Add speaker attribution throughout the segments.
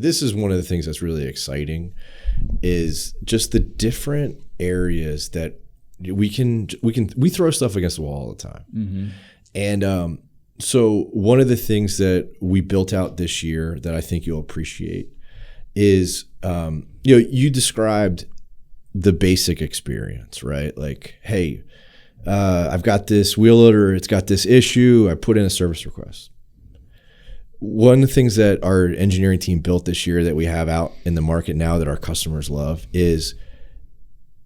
Speaker 1: this is one of the things that's really exciting, is just the different areas that we throw stuff against the wall all the time. Mm-hmm. And so one of the things that we built out this year that I think you'll appreciate is, you described the basic experience, right? Like, hey, I've got this wheel loader, it's got this issue, I put in a service request. One of the things that our engineering team built this year that we have out in the market now that our customers love is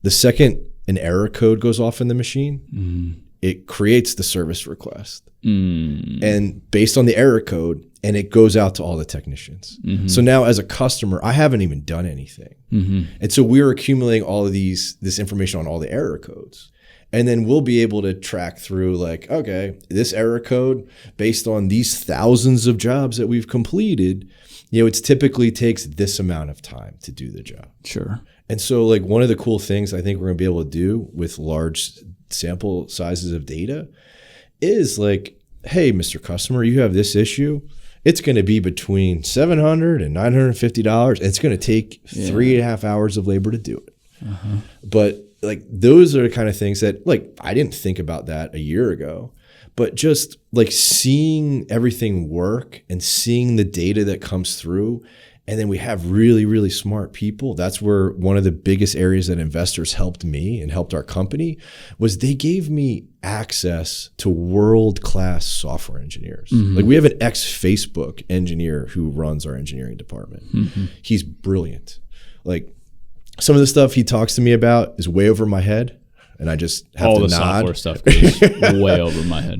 Speaker 1: the second an error code goes off in the machine, it creates the service request. And based on the error code, and it goes out to all the technicians. So now as a customer, I haven't even done anything. And so we're accumulating all of this information on all the error codes. And then we'll be able to track through like, okay, this error code based on these thousands of jobs that we've completed, it typically takes this amount of time to do the job.
Speaker 2: Sure.
Speaker 1: And so like one of the cool things I think we're gonna be able to do with large sample sizes of data is like, hey, Mr. Customer, you have this issue. It's going to be between $700 and $950. It's going to take 3.5 hours of labor to do it. But like those are the kind of things that like I didn't think about that a year ago, but just like seeing everything work and seeing the data that comes through. And then we have really, really smart people. That's where one of the biggest areas that investors helped me and helped our company was they gave me access to world-class software engineers. Like we have an ex-Facebook engineer who runs our engineering department. He's brilliant. Like some of the stuff he talks to me about is way over my head, and I just have
Speaker 2: all
Speaker 1: to
Speaker 2: the
Speaker 1: nod.
Speaker 2: software stuff goes way over my head.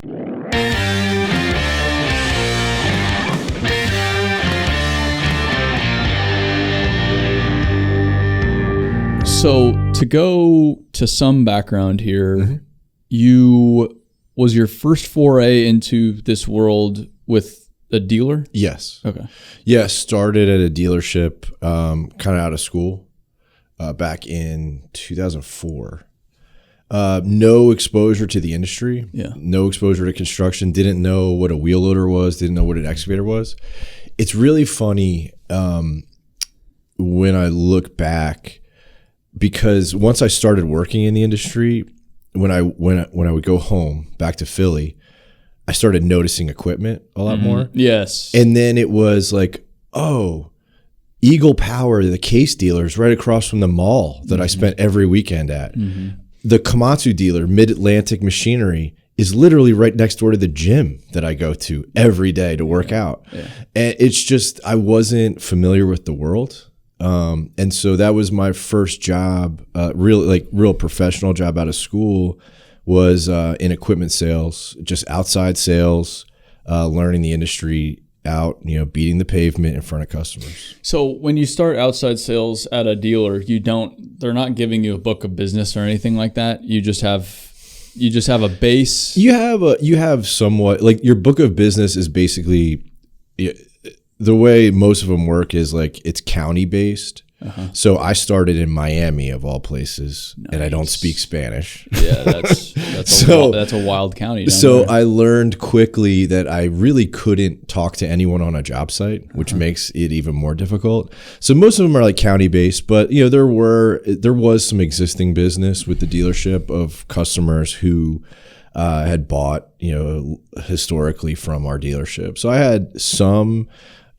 Speaker 2: So to go to some background here, was your first foray into this world with a dealer?
Speaker 1: Yes.
Speaker 2: Okay.
Speaker 1: Yes, started at a dealership kind of out of school back in 2004. No exposure to the industry.
Speaker 2: Yeah.
Speaker 1: No exposure to construction. Didn't know what a wheel loader was. Didn't know what an excavator was. It's really funny when I look back, because once I started working in the industry, when I would go home back to Philly, I started noticing equipment a lot more.
Speaker 2: Yes.
Speaker 1: And then it was like, oh, Eagle Power, the case dealer, is right across from the mall that I spent every weekend at. The Komatsu dealer, Mid-Atlantic Machinery, is literally right next door to the gym that I go to every day to work out. And it's just, I wasn't familiar with the world. And so that was my first job, real professional job out of school, was in equipment sales, just outside sales, learning the industry out, beating the pavement in front of customers.
Speaker 2: So when you start outside sales at a dealer, they're not giving you a book of business or anything like that. You just have a base. You have somewhat, like, your book of business is basically, the way most of them work is like it's county based. So I started in Miami of all places, and I don't speak Spanish. Yeah, that's a wild county.
Speaker 1: So I learned quickly that I really couldn't talk to anyone on a job site, which makes it even more difficult. So most of them are like county based, but there was some existing business with the dealership of customers who had bought historically from our dealership. So I had some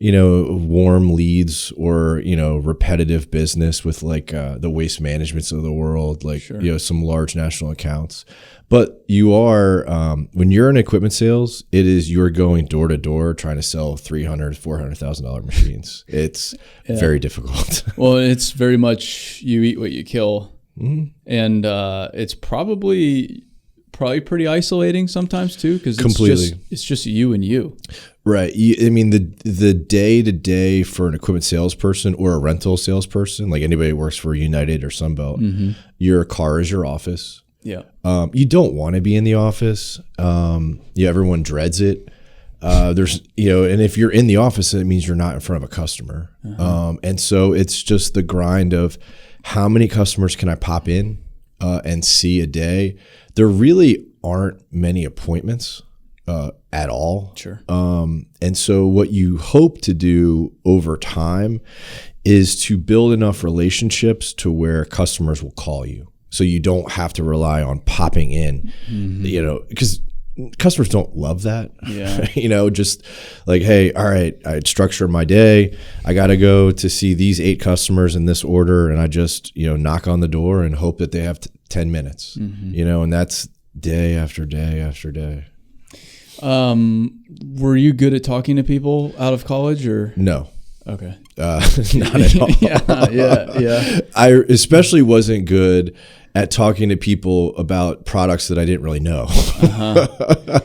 Speaker 1: warm leads or, repetitive business with like the Waste Managements of the world, like, some large national accounts. But you are, when you're in equipment sales, you're going door to door trying to sell $300,000, $400,000 machines. It's very difficult.
Speaker 2: Well, it's very much you eat what you kill. And it's probably pretty isolating sometimes too, because it's just you and you.
Speaker 1: Right. I mean, the day-to-day for an equipment salesperson or a rental salesperson, like anybody who works for United or Sunbelt, your car is your office.
Speaker 2: Yeah.
Speaker 1: You don't want to be in the office. Everyone dreads it. There's, and if you're in the office, it means you're not in front of a customer. And so it's just the grind of how many customers can I pop in and see a day. There really aren't many appointments. at all.
Speaker 2: Sure.
Speaker 1: And so what you hope to do over time is to build enough relationships to where customers will call you. So you don't have to rely on popping in, because customers don't love that.
Speaker 2: Yeah.
Speaker 1: Just like, hey, all right, I'd structure my day. I got to go to see these 8 customers in this order. And I just, knock on the door and hope that they have 10 minutes, and that's day after day after day.
Speaker 2: Were you good at talking to people out of college or?
Speaker 1: No.
Speaker 2: Okay.
Speaker 1: Not at all.
Speaker 2: Yeah.
Speaker 1: I especially wasn't good at talking to people about products that I didn't really know.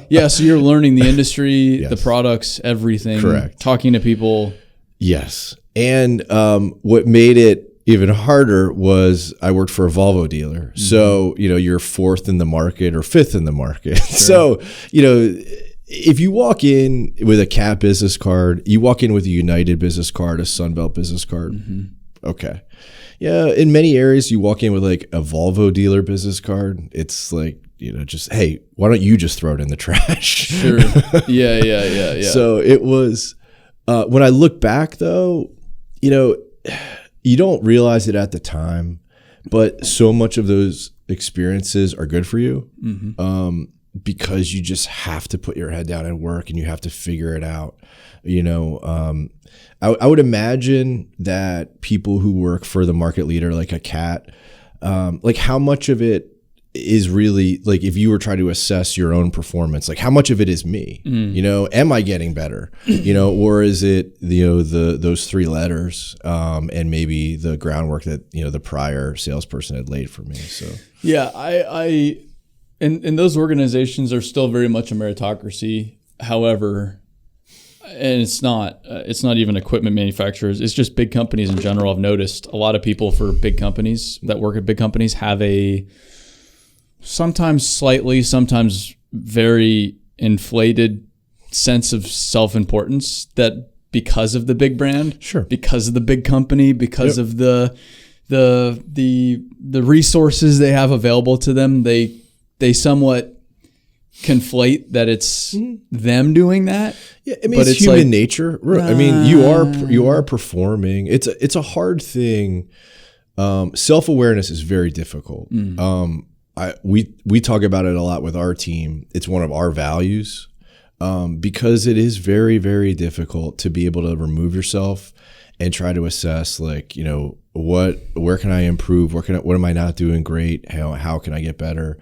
Speaker 2: Yeah. So you're learning the industry,
Speaker 1: Yes.
Speaker 2: the products, everything.
Speaker 1: Correct.
Speaker 2: Talking to people.
Speaker 1: Yes. And what made it even harder was I worked for a Volvo dealer. So, you're 4th in the market or 5th in the market. Sure. So, if you walk in with a CAT business card, you walk in with a United business card, a Sunbelt business card. Okay. Yeah. In many areas, you walk in with like a Volvo dealer business card. It's like, just, hey, why don't you just throw it in the trash?
Speaker 2: Sure. Yeah.
Speaker 1: So it was, when I look back though, you don't realize it at the time, but so much of those experiences are good for you. Because you just have to put your head down and work and you have to figure it out. I would imagine that people who work for the market leader, like a CAT, like how much of it is really like, if you were trying to assess your own performance, like how much of it is me, am I getting better, or is it, those 3 letters, and maybe the groundwork that, the prior salesperson had laid for me. So,
Speaker 2: yeah, And those organizations are still very much a meritocracy. However, and it's not even equipment manufacturers. It's just big companies in general. I've noticed a lot of people for big companies that work at big companies have a sometimes slightly, sometimes very inflated sense of self-importance that because of the big brand,
Speaker 1: sure,
Speaker 2: because of the big company, because of the resources they have available to them, they somewhat conflate that it's them doing that.
Speaker 1: Yeah, I mean, it's human nature. I mean, you are performing. It's a hard thing. Self-awareness is very difficult. We talk about it a lot with our team. It's one of our values, because it is very, very difficult to be able to remove yourself and try to assess, like, where can I improve? What am I not doing great? How can I get better?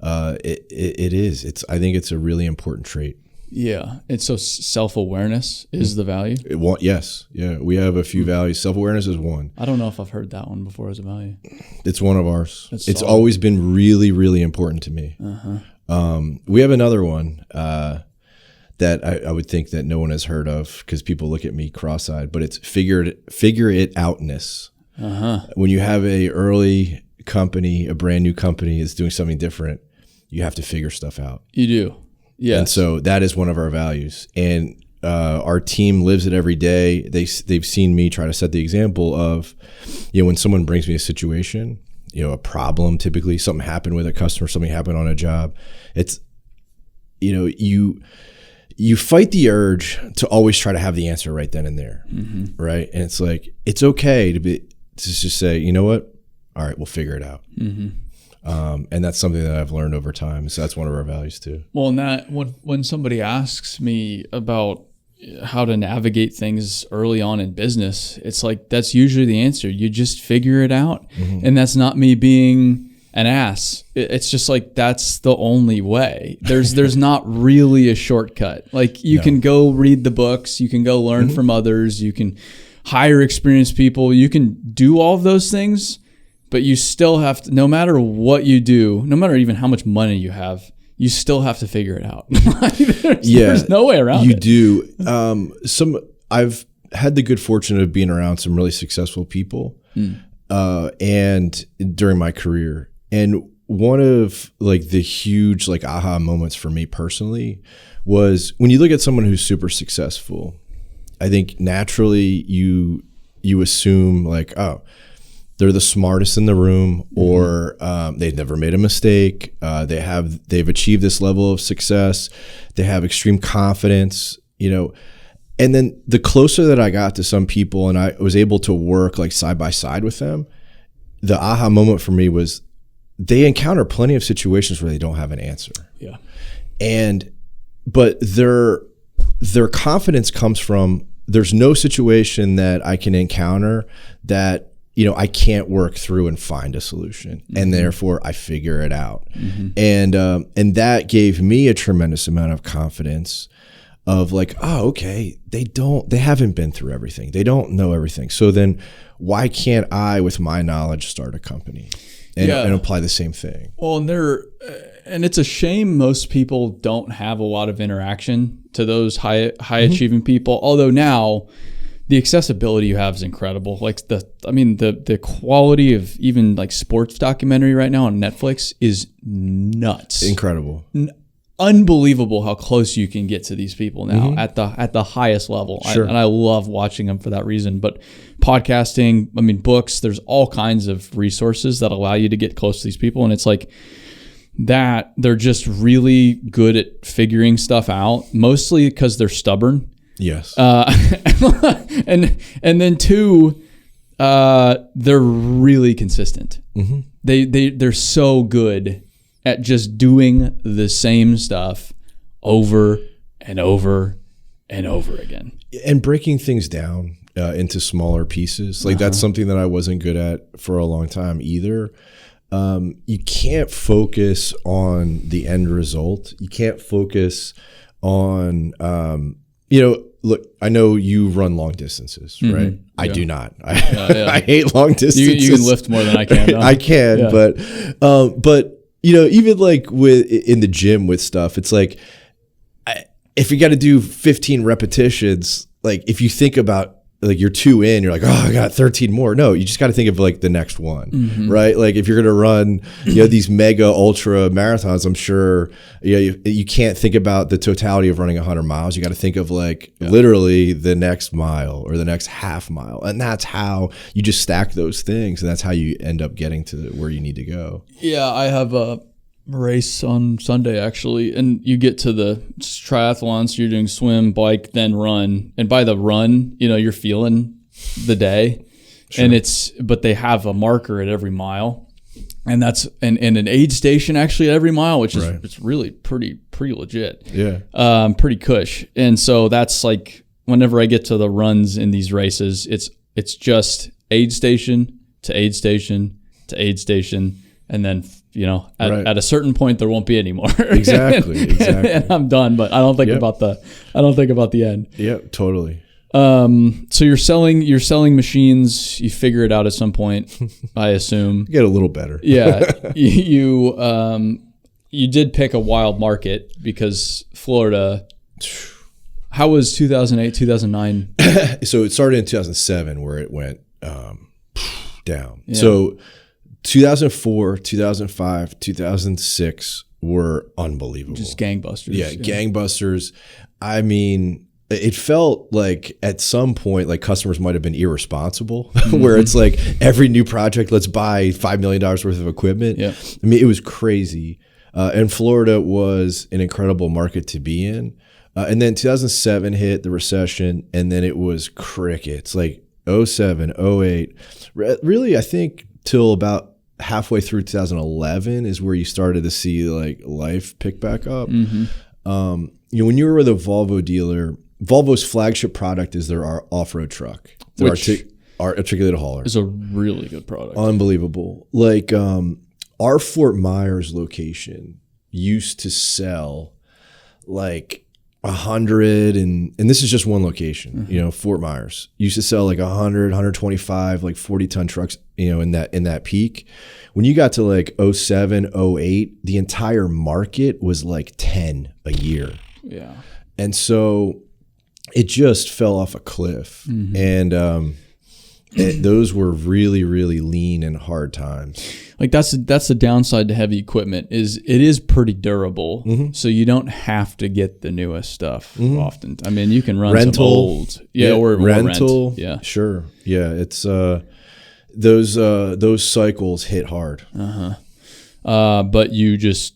Speaker 1: I think it's a really important trait.
Speaker 2: Yeah. And so self-awareness is the value?
Speaker 1: Yes. Yeah. We have a few values. Self-awareness is one.
Speaker 2: I don't know if I've heard that one before as a value.
Speaker 1: It's one of ours. It's always been really, really important to me. We have another one that I would think that no one has heard of because people look at me cross-eyed, but it's figure it outness. When you have a early company, a brand new company is doing something different, you have to figure stuff out.
Speaker 2: You do. Yeah.
Speaker 1: And so that is one of our values. And our team lives it every day. They've seen me try to set the example of, when someone brings me a situation, a problem, typically something happened with a customer, something happened on a job. It's, you fight the urge to always try to have the answer right then and there. Right. And it's like, it's okay to just say, you know what? All right, we'll figure it out. And that's something that I've learned over time. So that's one of our values too.
Speaker 2: Well, and that when somebody asks me about how to navigate things early on in business, it's like, that's usually the answer. You just figure it out. And that's not me being an ass. It's just like, that's the only way. There's not really a shortcut. Like you can go read the books, you can go learn from others, you can hire experienced people, you can do all of those things. But you still have to, no matter what you do, no matter even how much money you have, you still have to figure it out. There's no way around it.
Speaker 1: You do. I've had the good fortune of being around some really successful people, and during my career. And one of like the huge like aha moments for me personally was when you look at someone who's super successful, I think naturally you assume like, oh, they're the smartest in the room, or they've never made a mistake. They've achieved this level of success. They have extreme confidence, And then the closer that I got to some people and I was able to work like side by side with them, the aha moment for me was they encounter plenty of situations where they don't have an answer.
Speaker 2: Yeah.
Speaker 1: But their confidence comes from, there's no situation that I can encounter that, I can't work through and find a solution. And therefore I figure it out. And that gave me a tremendous amount of confidence of like, oh, okay, they haven't been through everything. They don't know everything. So then why can't I, with my knowledge, start a company and apply the same thing?
Speaker 2: Well, and it's a shame most people don't have a lot of interaction to those high achieving people. Although now the accessibility you have is incredible. Like the quality of even like sports documentary right now on Netflix is nuts.
Speaker 1: Incredible.
Speaker 2: Unbelievable how close you can get to these people now at the highest level.
Speaker 1: Sure.
Speaker 2: And I love watching them for that reason. But podcasting, books, there's all kinds of resources that allow you to get close to these people. And it's like that they're just really good at figuring stuff out, mostly because they're stubborn.
Speaker 1: Yes.
Speaker 2: And then two, they're really consistent. They're so good at just doing the same stuff over and over and over again.
Speaker 1: And breaking things down into smaller pieces. Like that's something that I wasn't good at for a long time either. You can't focus on the end result. You can't focus on, look, I know you run long distances, right? I do not. I hate long distances.
Speaker 2: You can lift more than I can. Though.
Speaker 1: I can, but even like in the gym with stuff, it's like, if you got to do 15 repetitions, like if you think about like you're 2 in, you're like, oh, I got 13 more. No, you just got to think of like the next one, right? Like if you're going to run, these mega ultra marathons, I'm sure, you can't think about the totality of running 100 miles. You got to think of like literally the next mile or the next half mile. And that's how you just stack those things. And that's how you end up getting to where you need to go.
Speaker 2: Yeah. I have a race on Sunday actually, and you get to the triathlon, so you're doing swim, bike, then run, and by the run you're feeling the day. Sure. But they have a marker at every mile, and that's and an aid station actually at every mile, which is it's really pretty legit. Pretty cush. And so that's like whenever I get to the runs in these races, it's just aid station to aid station to aid station, and then at a certain point there won't be any more. Exactly. And I'm done, but I don't think about the end.
Speaker 1: Yeah, totally.
Speaker 2: So you're selling machines, you figure it out at some point, I assume.
Speaker 1: Get a little better.
Speaker 2: Yeah. You did pick a wild market because Florida. How was 2008, 2009?
Speaker 1: So it started in 2007 where it went down.
Speaker 2: Yeah.
Speaker 1: So 2004, 2005, 2006 were unbelievable.
Speaker 2: Just gangbusters.
Speaker 1: Yeah, gangbusters. I mean, it felt like at some point, like customers might have been irresponsible, where it's like every new project, let's buy $5 million worth of equipment.
Speaker 2: Yeah.
Speaker 1: I mean, it was crazy. And Florida was an incredible market to be in. And then 2007 hit, the recession, and then it was crickets, like 07, 08. Really, I think till about halfway through 2011 is where you started to see like life pick back up. When you were with a Volvo dealer, Volvo's flagship product is their off-road truck, their articulated hauler.
Speaker 2: It's a really good product.
Speaker 1: Unbelievable. Like our Fort Myers location used to sell like 100 and this is just one location, Fort Myers used to sell like 100, 125, like 40-ton trucks, in that peak. When you got to like 07, 08, the entire market was like 10 a year.
Speaker 2: Yeah. And
Speaker 1: so it just fell off a cliff. And those were really, really lean and hard times.
Speaker 2: Like that's the downside to heavy equipment is it is pretty durable. So you don't have to get the newest stuff often. I mean, you can run
Speaker 1: rental,
Speaker 2: some old. Or
Speaker 1: rental.
Speaker 2: Rent. Yeah.
Speaker 1: Sure. Yeah. It's those cycles hit hard.
Speaker 2: But you just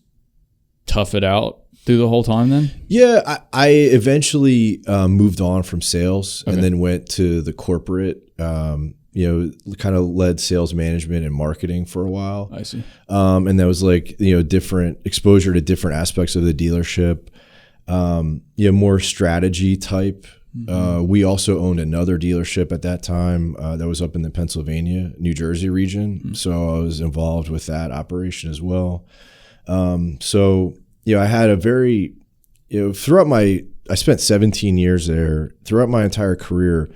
Speaker 2: tough it out through the whole time then?
Speaker 1: Yeah, I eventually moved on from sales and then went to the corporate, kind of led sales management and marketing for a while.
Speaker 2: I see.
Speaker 1: And that was like, different exposure to different aspects of the dealership, more strategy type. We also owned another dealership at that time that was up in the Pennsylvania, New Jersey region. So I was involved with that operation as well. I had a very, I spent 17 years there. Throughout my entire career,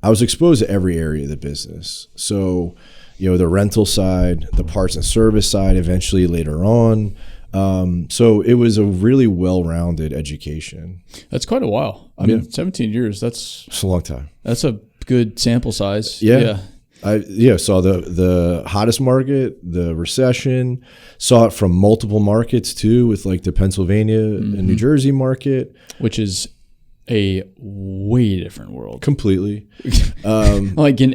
Speaker 1: I was exposed to every area of the business. So, the rental side, the parts and service side, eventually later on. So it was a really well-rounded education.
Speaker 2: That's quite a while. I mean, 17 years, it's
Speaker 1: a long time.
Speaker 2: That's a good sample size.
Speaker 1: Yeah. I saw the hottest market, the recession, saw it from multiple markets too, with like the Pennsylvania and New Jersey market.
Speaker 2: Which is a way different world.
Speaker 1: Completely.
Speaker 2: Like in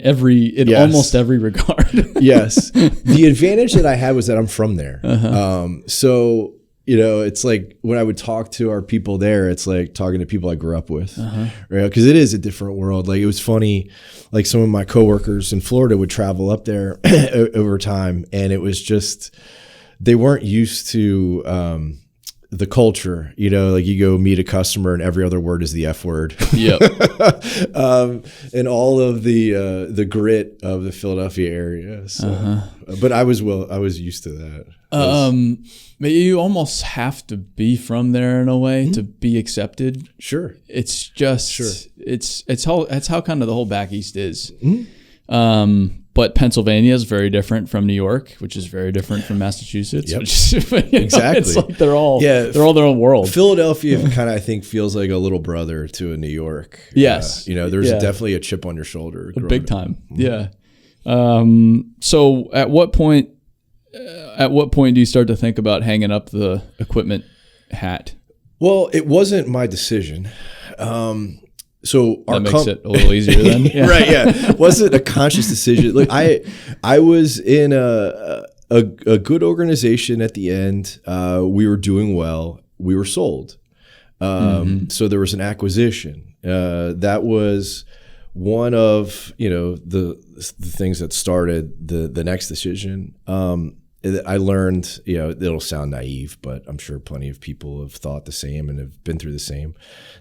Speaker 2: almost every regard.
Speaker 1: Yes. The advantage that I had was that I'm from there. So, it's like when I would talk to our people there, it's like talking to people I grew up with, right? Because it is a different world. Like it was funny, like some of my coworkers in Florida would travel up there over time, and it was just, they weren't used to, the culture, like you go meet a customer and every other word is the F word.
Speaker 2: Yep.
Speaker 1: And all of the grit of the Philadelphia area. So, but I was used to that.
Speaker 2: But you almost have to be from there in a way to be accepted.
Speaker 1: Sure.
Speaker 2: It's just, that's how kind of the whole back east is. But Pennsylvania is very different from New York, which is very different from Massachusetts.
Speaker 1: Yep.
Speaker 2: Which is,
Speaker 1: exactly.
Speaker 2: It's like they're all their own world.
Speaker 1: Philadelphia kind of, I think, feels like a little brother to a New York.
Speaker 2: Yes.
Speaker 1: There's definitely a chip on your shoulder.
Speaker 2: Big time. Yeah. So at what point do you start to think about hanging up the equipment hat?
Speaker 1: Well, it wasn't my decision. So
Speaker 2: that makes it a little easier then.
Speaker 1: Yeah. Right. Yeah. It wasn't a conscious decision. Like I was in a good organization at the end. We were doing well. We were sold. So there was an acquisition. That was one of, the things that started the next decision. I learned, it'll sound naive, but I'm sure plenty of people have thought the same and have been through the same,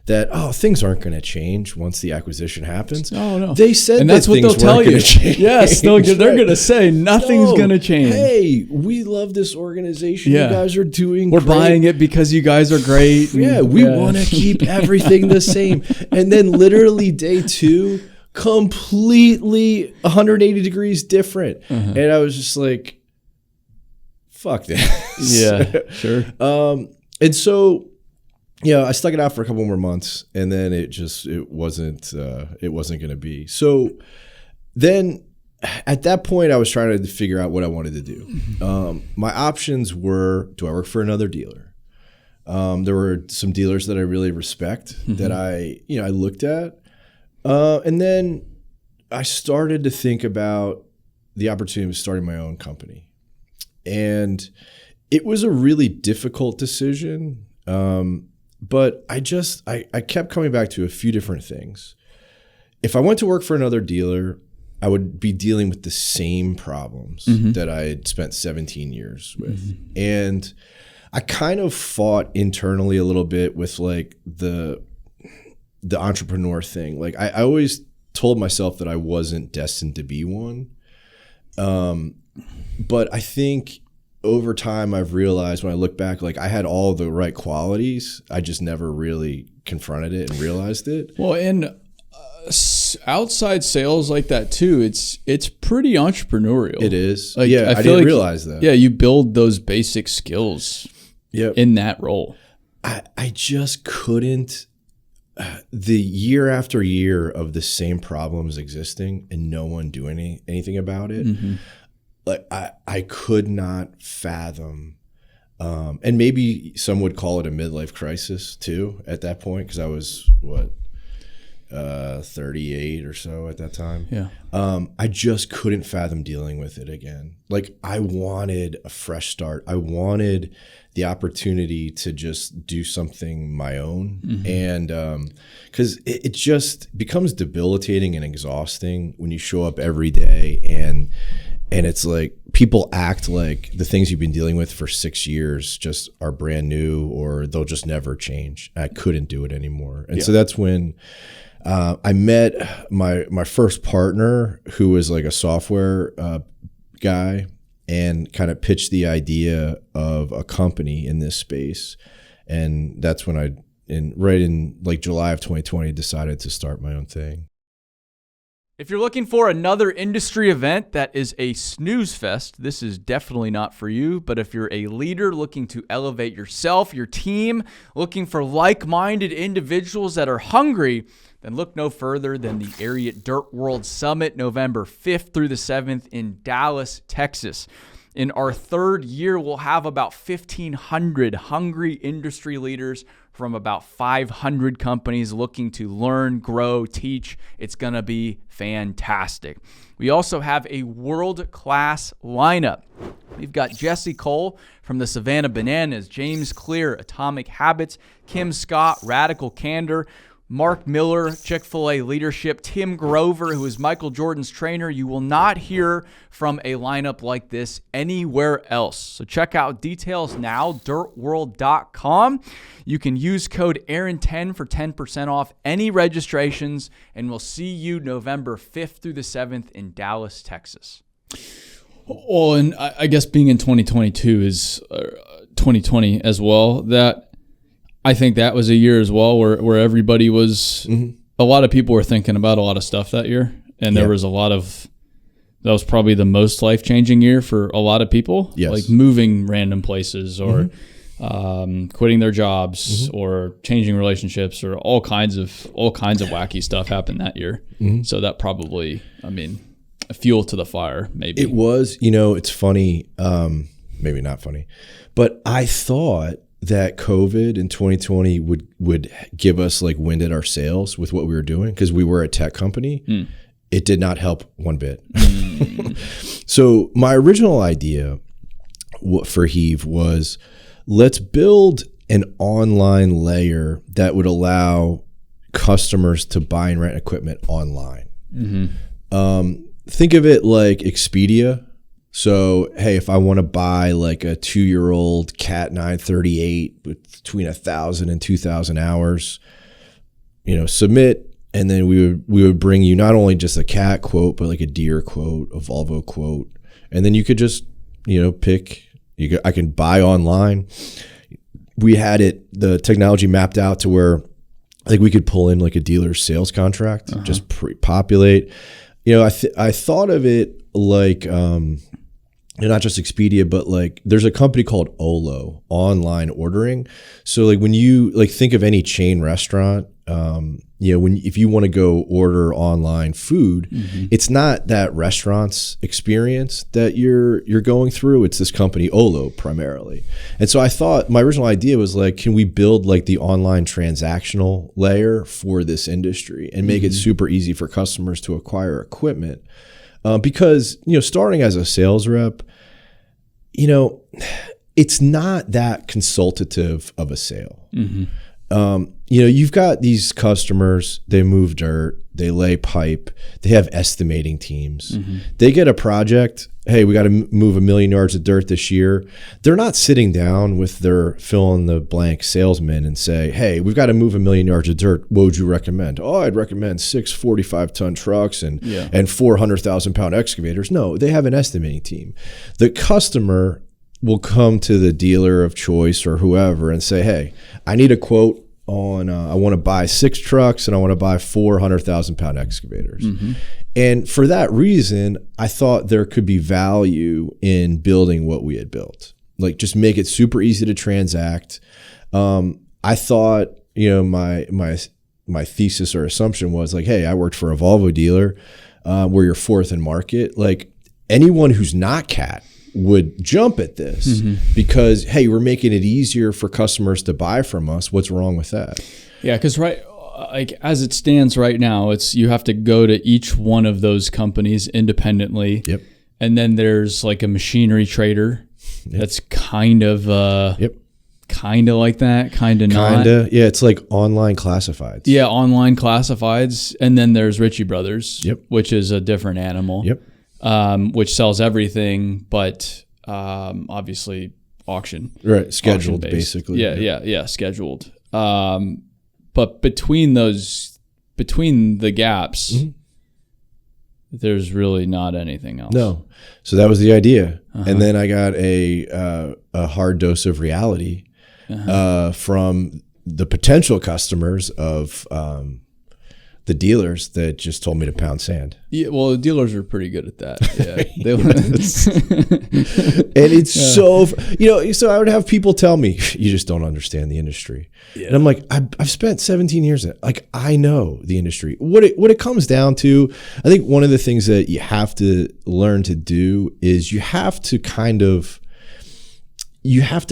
Speaker 1: that, things aren't going to change once the acquisition happens.
Speaker 2: Oh, no.
Speaker 1: They said
Speaker 2: and
Speaker 1: that
Speaker 2: that's what
Speaker 1: things
Speaker 2: they'll tell you.
Speaker 1: Yes,
Speaker 2: they're going to say nothing's going to change.
Speaker 1: Hey, we love this organization. You guys are doing
Speaker 2: We're
Speaker 1: great.
Speaker 2: buying it because you guys are great.
Speaker 1: Yeah, we want to keep everything the same. And then literally day 2, completely 180 degrees different. And I was just like, fuck this.
Speaker 2: Yeah, sure.
Speaker 1: And so, I stuck it out for a couple more months, and then it wasn't going to be. So then at that point, I was trying to figure out what I wanted to do. My options were, do I work for another dealer? There were some dealers that I really respect that I looked at. And then I started to think about the opportunity of starting my own company. And it was a really difficult decision, but I kept coming back to a few different things. If I went to work for another dealer, I would be dealing with the same problems that I had spent 17 years with. And I kind of fought internally a little bit with like the entrepreneur thing. Like I always told myself that I wasn't destined to be one. But I think over time I've realized when I look back, like I had all the right qualities. I just never really confronted it and realized it.
Speaker 2: Well, and outside sales like that too, it's pretty entrepreneurial.
Speaker 1: It is.
Speaker 2: Like,
Speaker 1: I didn't realize that.
Speaker 2: Yeah, you build those basic skills in that role.
Speaker 1: I just couldn't. The year after year of the same problems existing and no one doing anything about it. Like I could not fathom, and maybe some would call it a midlife crisis too at that point, because I was 38 or so at that time.
Speaker 2: Yeah.
Speaker 1: I just couldn't fathom dealing with it again. Like, I wanted a fresh start. I wanted the opportunity to just do something my own. Mm-hmm. And because it just becomes debilitating and exhausting when you show up every day and it's like people act like the things you've been dealing with for 6 years just are brand new, or they'll just never change. I couldn't do it anymore. And so that's when I met my first partner, who was like a software guy, and kind of pitched the idea of a company in this space. And that's when right in like July of 2020, decided to start my own thing.
Speaker 3: If you're looking for another industry event that is a snooze fest, this is definitely not for you. But if you're a leader looking to elevate yourself, your team, looking for like-minded individuals that are hungry, then look no further than the Ariat Dirt World Summit, November 5th through the 7th in Dallas, Texas. In our third year, we'll have about 1,500 hungry industry leaders from about 500 companies looking to learn, grow, teach. It's going to be fantastic. We also have a world-class lineup. We've got Jesse Cole from the Savannah Bananas, James Clear, Atomic Habits, Kim Scott, Radical Candor, Mark Miller, Chick-fil-A Leadership, Tim Grover, who is Michael Jordan's trainer. You will not hear from a lineup like this anywhere else. So check out details now, dirtworld.com. You can use code Aaron10 for 10% off any registrations, and we'll see you November 5th through the 7th in Dallas, Texas.
Speaker 2: Well, and I guess being in 2022 is 2020 as well, that I think that was a year as well where everybody was, a lot of people were thinking about a lot of stuff that year. And there was a lot of, that was probably the most life-changing year for a lot of people.
Speaker 1: Yes.
Speaker 2: Like moving random places or quitting their jobs or changing relationships, or all kinds of wacky stuff happened that year. So that probably, I mean, a fuel to the fire, maybe.
Speaker 1: It was, it's funny, maybe not funny, but I thought that COVID in 2020 would give us like wind at our sails with what we were doing, because we were a tech company. It did not help one bit. So my original idea for Heave was, let's build an online layer that would allow customers to buy and rent equipment online. Think of it like Expedia. So, hey, if I want to buy like a 2-year-old Cat 938 with between 1,000 and 2,000 hours, submit, and then we would bring you not only just a Cat quote, but like a Deere quote, a Volvo quote, and then you could just, pick. I can buy online. We had the technology mapped out to where, like, we could pull in like a dealer's sales contract, just pre-populate. I thought of it like. Not just Expedia, but like there's a company called Olo, online ordering. So like when you like think of any chain restaurant, if you want to go order online food, it's not that restaurant's experience that you're going through. It's this company Olo primarily. And so I thought my original idea was like, can we build like the online transactional layer for this industry and make it super easy for customers to acquire equipment? Because, starting as a sales rep, it's not that consultative of a sale. You've got these customers, they move dirt, they lay pipe, they have estimating teams. They get a project, hey, we got to move 1 million yards of dirt this year. They're not sitting down with their fill-in-the-blank salesman and say, hey, we've got to move 1 million yards of dirt. What would you recommend? Oh, I'd recommend 6 45-ton trucks and 400,000-pound excavators. No, they have an estimating team. The customer will come to the dealer of choice or whoever and say, hey, I need a quote on, I want to buy 6 trucks and I want to buy 400,000-pound excavators. And for that reason, I thought there could be value in building what we had built. Like, just make it super easy to transact. I thought, my thesis or assumption was like, hey, I worked for a Volvo dealer where you're fourth in market. Like, anyone who's not Cat would jump at this because, hey, we're making it easier for customers to buy from us. What's wrong with that?
Speaker 2: Yeah, because like as it stands right now, you have to go to each one of those companies independently.
Speaker 1: Yep.
Speaker 2: And then there's like a machinery trader that's kind of kind of like that, kind of not.
Speaker 1: Yeah, it's like online classifieds.
Speaker 2: Yeah, online classifieds. And then there's Ritchie Brothers, which is a different animal, which sells everything, but obviously auction.
Speaker 1: Right, scheduled basically.
Speaker 2: Yeah, scheduled. But between the gaps, there's really not anything else.
Speaker 1: No. So that was the idea. And then I got a hard dose of reality from the potential customers of the dealers that just told me to pound sand.
Speaker 2: Yeah, well, the dealers are pretty good at that. Yeah.
Speaker 1: And it's so, so I would have people tell me, you just don't understand the industry. Yeah. And I'm like, I've spent 17 years in it. Like, I know the industry. What it comes down to, I think one of the things that you have to learn to do is you have to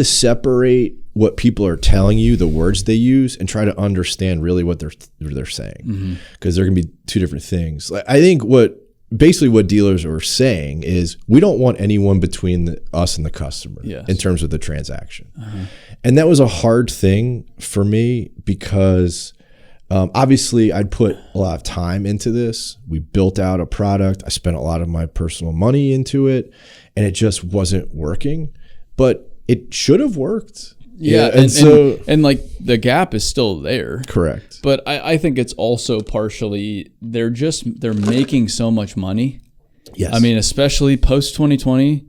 Speaker 1: separate what people are telling you, the words they use, and try to understand really what they're saying, because there can be two different things. Like, I think what dealers are saying is we don't want anyone between us and the customer in terms of the transaction. And that was a hard thing for me because obviously I'd put a lot of time into this. We built out a product. I spent a lot of my personal money into it, and it just wasn't working, but it should have worked.
Speaker 2: Yeah, and like the gap is still there.
Speaker 1: Correct.
Speaker 2: But I think it's also partially they're making so much money.
Speaker 1: Yes.
Speaker 2: I mean, especially post 2020,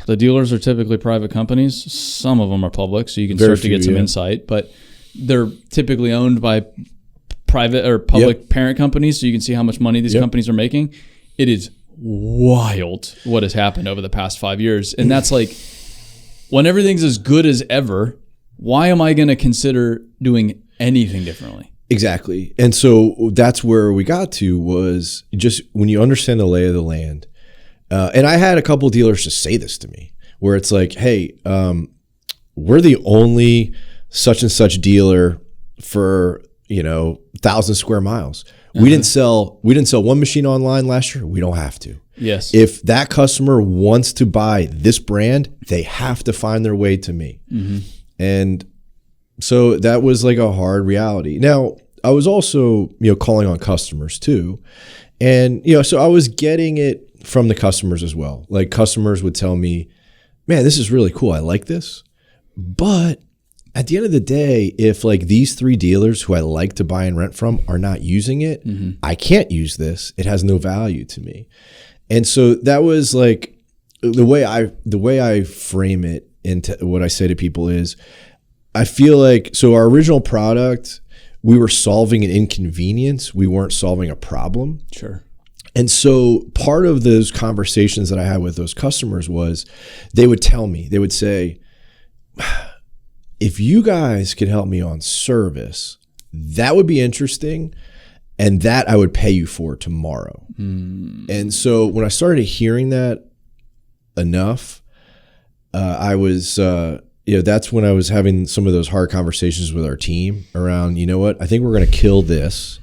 Speaker 2: the dealers are typically private companies. Some of them are public, so you can start to get some insight. But they're typically owned by private or public parent companies, so you can see how much money these companies are making. It is wild what has happened over the past 5 years, and that's like. When everything's as good as ever, why am I going to consider doing anything differently?
Speaker 1: Exactly. And so that's where we got to, was just when you understand the lay of the land. And I had a couple of dealers just say this to me, where it's like, hey, we're the only such and such dealer for, 1,000 square miles. We didn't sell one machine online last year. We don't have to.
Speaker 2: Yes.
Speaker 1: If that customer wants to buy this brand, they have to find their way to me. And so that was like a hard reality. Now, I was also, calling on customers too. And, so I was getting it from the customers as well. Like, customers would tell me, man, this is really cool. I like this. But at the end of the day, if like these 3 dealers who I like to buy and rent from are not using it, I can't use this. It has no value to me. And so that was like the way I frame it into what I say to people is, I feel like, so our original product, we were solving an inconvenience. We weren't solving a problem.
Speaker 2: Sure.
Speaker 1: And so part of those conversations that I had with those customers was they would tell me, they would say, if you guys could help me on service, that would be interesting. And that I would pay you for tomorrow. And so when I started hearing that enough, I was, that's when I was having some of those hard conversations with our team around, what, I think we're going to kill this.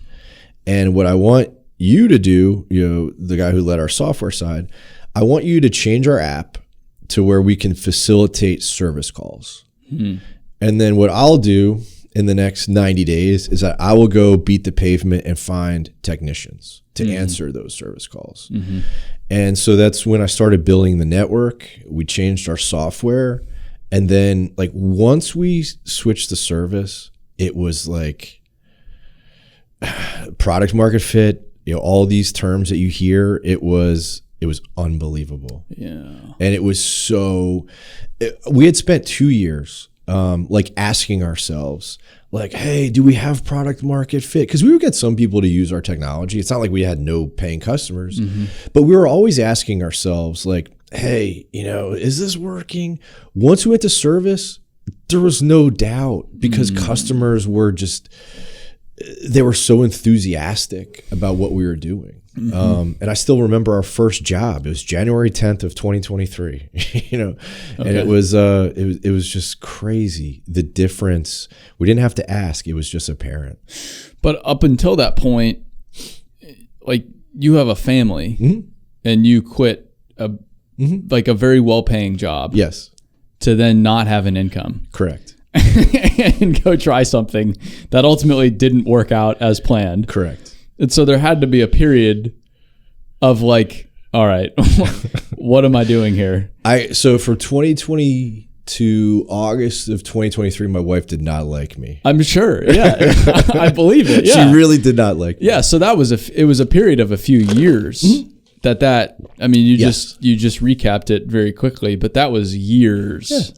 Speaker 1: And what I want you to do, the guy who led our software side, I want you to change our app to where we can facilitate service calls. And then what I'll do in the next 90 days is that I will go beat the pavement and find technicians to answer those service calls. And so that's when I started building the network. We changed our software. And then like once we switched the service, it was like product market fit, all these terms that you hear, it was unbelievable.
Speaker 2: Yeah.
Speaker 1: And it was we had spent 2 years like asking ourselves, like, hey, do we have product market fit? Because we would get some people to use our technology. It's not like we had no paying customers, but we were always asking ourselves, like, hey, is this working? Once we went to service, there was no doubt because customers were they were so enthusiastic about what we were doing. And I still remember our first job. It was January 10th of 2023, and it was just crazy. The difference, we didn't have to ask. It was just apparent.
Speaker 2: But up until that point, like you have a family and you quit like a very well-paying job.
Speaker 1: Yes.
Speaker 2: To then not have an income.
Speaker 1: Correct.
Speaker 2: And go try something that ultimately didn't work out as planned.
Speaker 1: Correct.
Speaker 2: And so there had to be a period of like, all right, what am I doing here?
Speaker 1: So for 2020 to August of 2023, my wife did not like me.
Speaker 2: I'm sure. Yeah. I believe it. Yeah.
Speaker 1: She really did not like me.
Speaker 2: Yeah. So that was it was a period of a few years I mean, you just recapped it very quickly, but that was years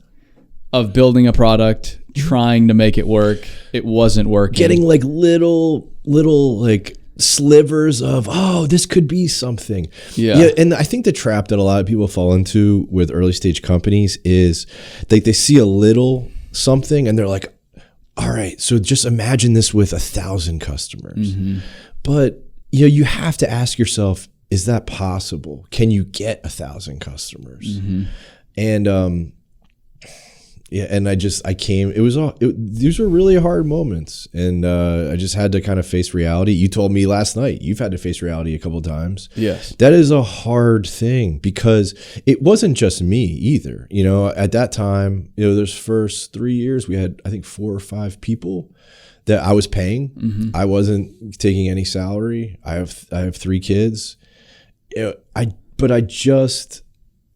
Speaker 2: of building a product, trying to make it work. It wasn't working.
Speaker 1: Getting like little like slivers of, this could be something. Yeah. And I think the trap that a lot of people fall into with early stage companies is they see a little something and they're like, all right, so just imagine this with 1,000 customers. But you have to ask yourself, is that possible? Can you get 1,000 customers? And and these were really hard moments, and I just had to kind of face reality. You told me last night you've had to face reality a couple of times.
Speaker 2: Yes.
Speaker 1: That is a hard thing because it wasn't just me either. At that time, those first 3 years, we had, I think, 4 or 5 people that I was paying. I wasn't taking any salary. I have 3 kids. I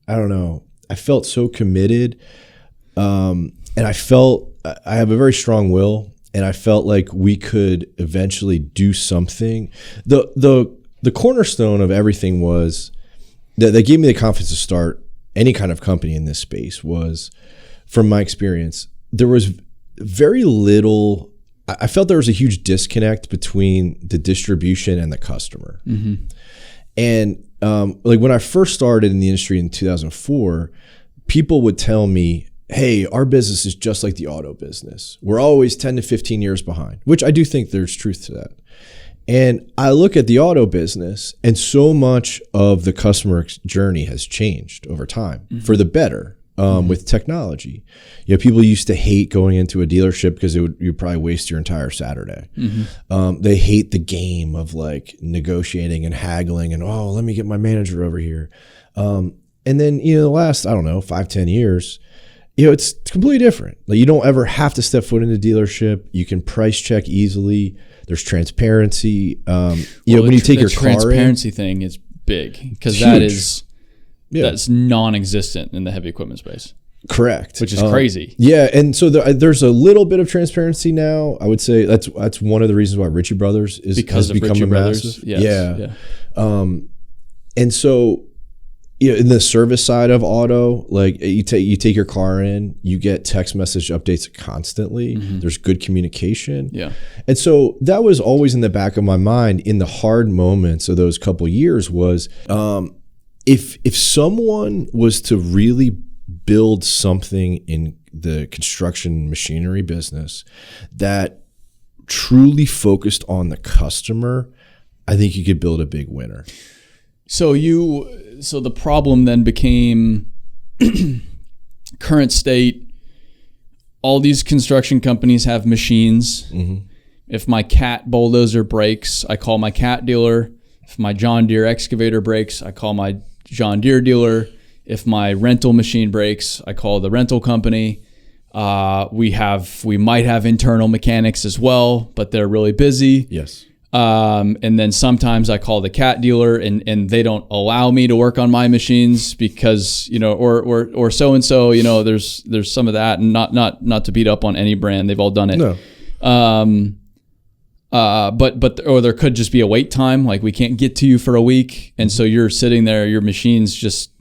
Speaker 1: don't know. I felt so committed. And I felt I have a very strong will, and I felt like we could eventually do something. The cornerstone of everything was that gave me the confidence to start any kind of company in this space was, from my experience, there was very little. I felt there was a huge disconnect between the distribution and the customer. And like when I first started in the industry in 2004, people would tell me, hey, our business is just like the auto business. We're always 10 to 15 years behind, which I do think there's truth to that. And I look at the auto business, and so much of the customer journey has changed over time for the better with technology. People used to hate going into a dealership because you'd probably waste your entire Saturday. They hate the game of like negotiating and haggling and, let me get my manager over here. And then, the last, 5-10 years, it's completely different. Like, you don't ever have to step foot in a dealership. You can price check easily. There's transparency. When you take your car in,
Speaker 2: transparency thing is big because that's non-existent in the heavy equipment space.
Speaker 1: Correct.
Speaker 2: Which is crazy.
Speaker 1: Yeah, and so there's a little bit of transparency now. I would say that's one of the reasons why Ritchie Brothers has become a massive.
Speaker 2: Yes.
Speaker 1: And so, in the service side of auto, like you take your car in, you get text message updates constantly. There's good communication.
Speaker 2: Yeah.
Speaker 1: And so that was always in the back of my mind in the hard moments of those couple years was, if someone was to really build something in the construction machinery business that truly focused on the customer, I think you could build a big winner.
Speaker 2: So the problem then became current state. All these construction companies have machines. If my Cat bulldozer breaks, I call my Cat dealer. If my John Deere excavator breaks, I call my John Deere dealer. If my rental machine breaks, I call the rental company. We might have internal mechanics as well, but they're really busy.
Speaker 1: Yes.
Speaker 2: And then sometimes I call the Cat dealer and they don't allow me to work on my machines because, or so-and-so, there's some of that, and not to beat up on any brand. They've all done it.
Speaker 1: No.
Speaker 2: Or there could just be a wait time. Like, we can't get to you for a week. And so you're sitting there, your machine's just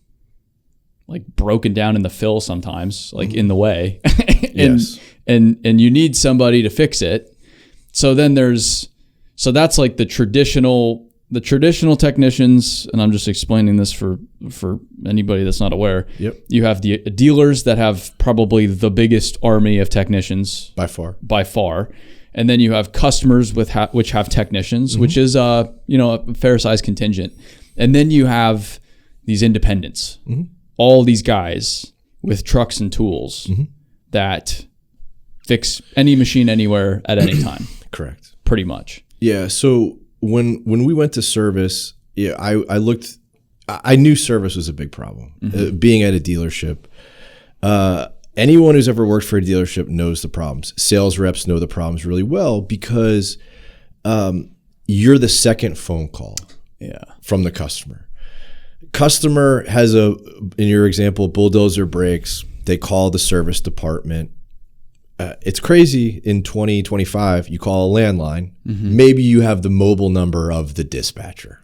Speaker 2: like broken down in the fill sometimes, like in the way.
Speaker 1: Yes.
Speaker 2: And you need somebody to fix it. So that's like the traditional technicians, and I'm just explaining this for anybody that's not aware.
Speaker 1: Yep.
Speaker 2: You have the dealers that have probably the biggest army of technicians
Speaker 1: by far.
Speaker 2: And then you have customers which have technicians, which is a fair size contingent. And then you have these independents, all these guys with trucks and tools that fix any machine anywhere at any time.
Speaker 1: Correct.
Speaker 2: Pretty much.
Speaker 1: Yeah. So when we went to service, I knew service was a big problem. Being at a dealership, anyone who's ever worked for a dealership knows the problems. Sales reps know the problems really well because you're the second phone call from the customer. Customer has in your example, bulldozer breaks. They call the service department. It's crazy in 2025, you call a landline. Maybe you have the mobile number of the dispatcher.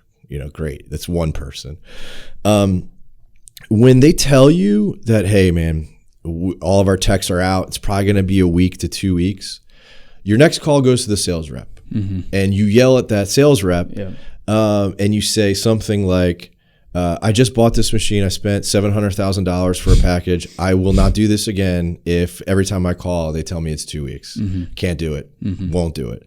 Speaker 1: Great. That's one person. When they tell you that, hey, man, all of our techs are out, it's probably going to be a week to 2 weeks. Your next call goes to the sales rep. And you yell at that sales rep and you say something like, I just bought this machine. I spent $700,000 for a package. I will not do this again if every time I call, they tell me it's 2 weeks. Can't do it. Won't do it.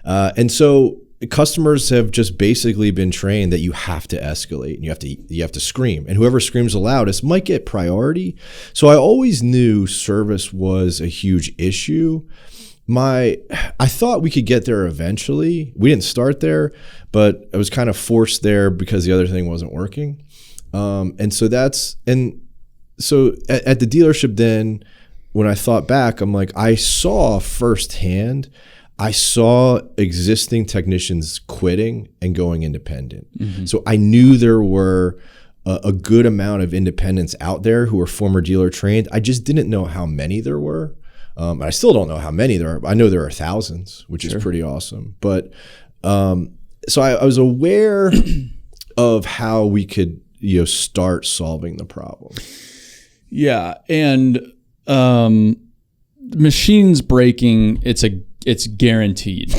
Speaker 1: And so customers have just basically been trained that you have to escalate and you have to scream. And whoever screams the loudest might get priority. So I always knew service was a huge issue. I thought we could get there eventually. We didn't start there, but I was kind of forced there because the other thing wasn't working. And so at the dealership then, when I thought back, I'm like, I saw firsthand, existing technicians quitting and going independent. So I knew there were a good amount of independents out there who were former dealer trained. I just didn't know how many there were. I still don't know how many there are. I know there are thousands, which is pretty awesome. But so I was aware of how we could start solving the problem.
Speaker 2: Yeah, and machines breaking, it's guaranteed.